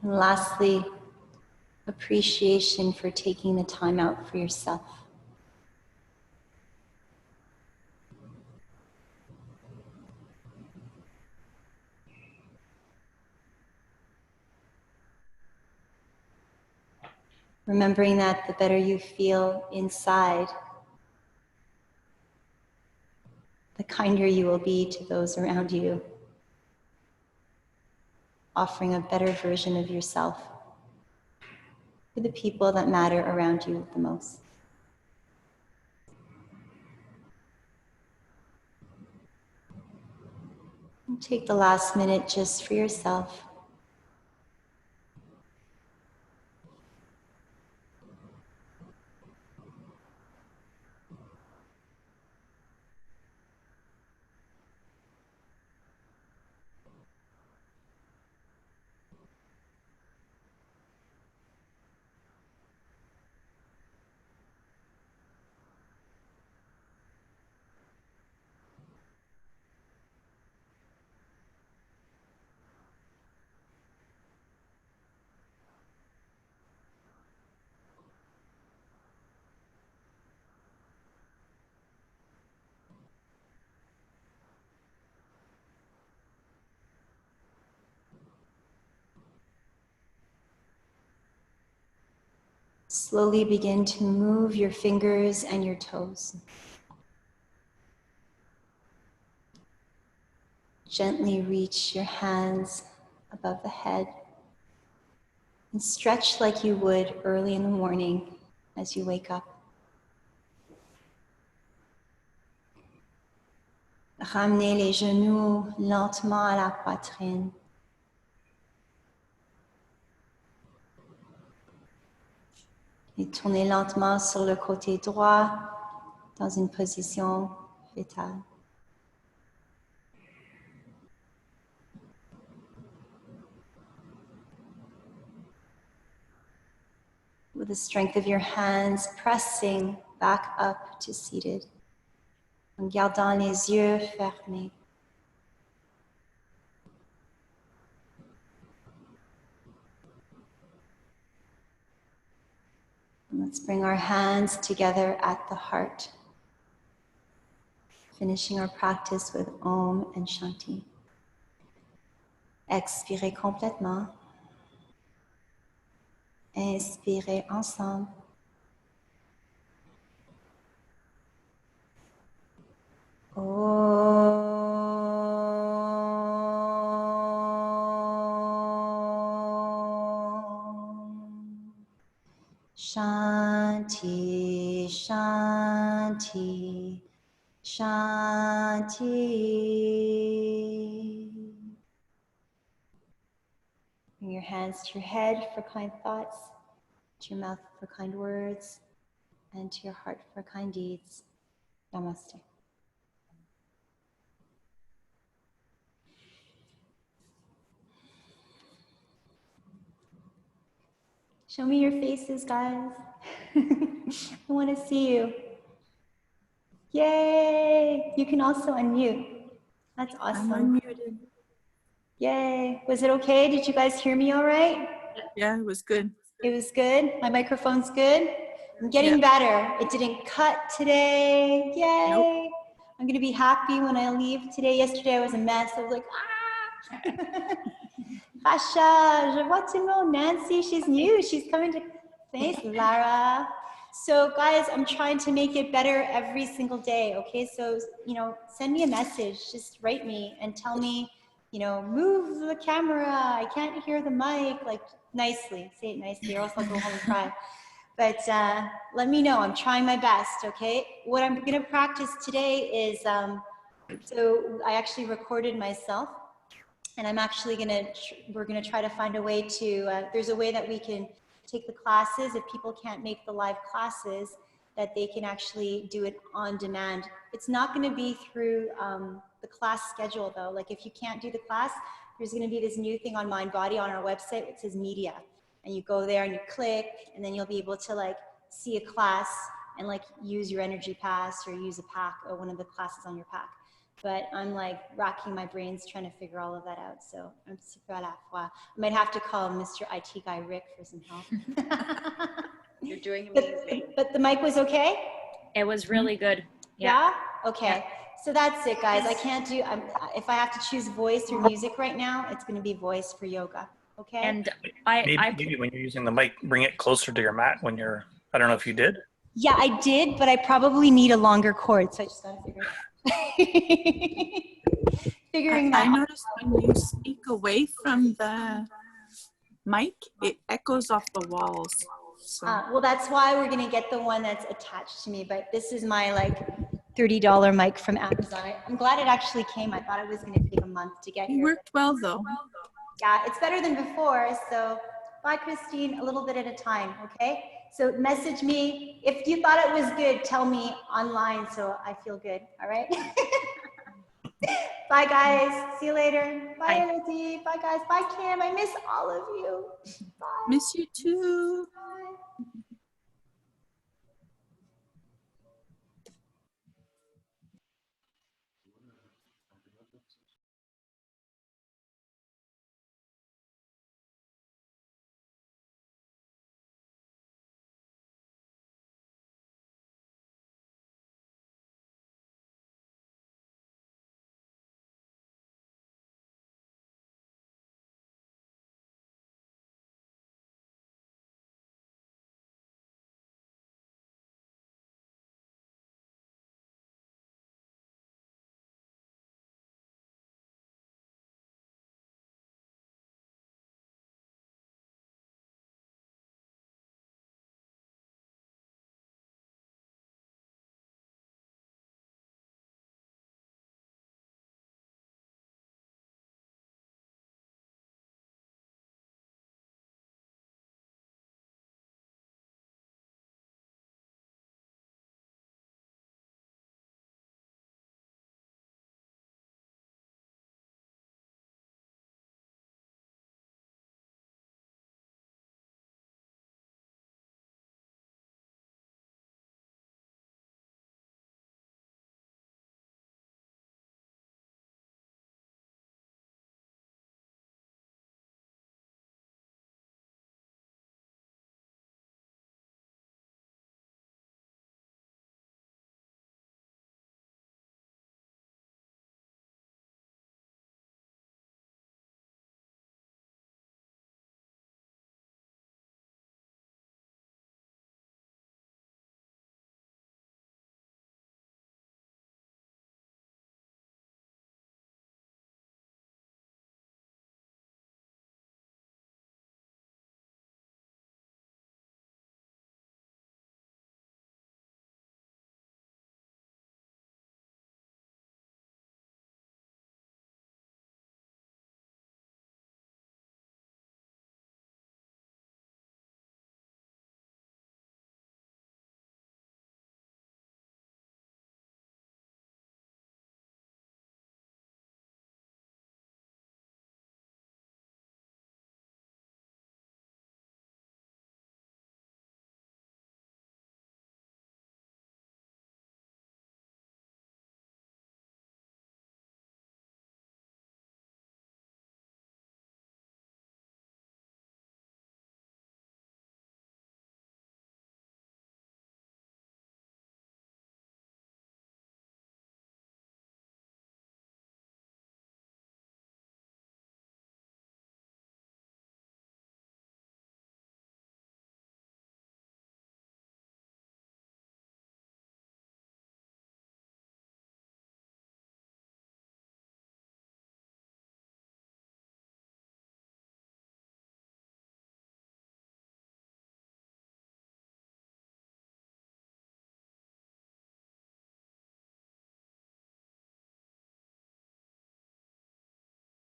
And lastly, appreciation for taking the time out for yourself. Remembering that the better you feel inside, the kinder you will be to those around you, offering a better version of yourself for the people that matter around you the most. And take the last minute just for yourself. Slowly begin to move your fingers and your toes. Gently reach your hands above the head and stretch like you would early in the morning as you wake up. Ramenez les genoux lentement à la poitrine. Et tournez lentement sur le côté droit dans une position fétale. With the strength of your hands, pressing back up to seated, en gardant les yeux fermés. And let's bring our hands together at the heart, finishing our practice with Om and Shanti. Expirez complètement. Inspirez ensemble. Shanti, Shanti, Shanti. Bring your hands to your head for kind thoughts, to your mouth for kind words, and to your heart for kind deeds. Namaste. Show me your faces, guys. I want to see you. Yay! You can also unmute. That's awesome. I'm unmuted. Yay! Was it okay? Did you guys hear me all right? Yeah, it was good. It was good? My microphone's good? I'm getting better. It didn't cut today. Yay! Nope. I'm gonna be happy when I leave today. Yesterday I was a mess. I was like, Pasha, je vois tout le monde. Nancy, she's new. She's coming to face Lara. So guys, I'm trying to make it better every single day, okay? So, send me a message, just write me and tell me, move the camera, I can't hear the mic, like nicely, say it nicely or else I'll go home and cry. But let me know, I'm trying my best, okay? What I'm gonna practice today is, so I actually recorded myself and I'm actually we're gonna try to find a way to, there's a way that we can take the classes, if people can't make the live classes, that they can actually do it on demand. It's not gonna be through the class schedule though. Like if you can't do the class, there's gonna be this new thing on MindBody on our website, it says media. And you go there and you click, and then you'll be able to like see a class and like use your energy pass or use a pack or one of the classes on your pack. But I'm like racking my brains trying to figure all of that out. So I'm super à la fois. I might have to call Mr. IT guy Rick for some help. You're doing amazing. But the mic was okay? It was really good. Yeah? Okay. Yeah. So that's it, guys. I can't do, if I have to choose voice or music right now, it's going to be voice for yoga. Okay? And Maybe when you're using the mic, bring it closer to your mat when you're, I don't know if you did. Yeah, I did, but I probably need a longer cord. So I just got to figure it out. Figuring that I noticed when you speak away from the mic, it echoes off the walls. So well, that's why we're gonna get the one that's attached to me. But this is my like $30 mic from Amazon. I'm glad it actually came. I thought it was gonna take a month to get it here. worked well though. Yeah, it's better than before. So bye, Christine. A little bit at a time. Okay. So message me if you thought it was good. Tell me online so I feel good. All right. Bye, guys. See you later. Bye, Energie. Bye, guys. Bye, Kim. I miss all of you. Bye. Miss you too.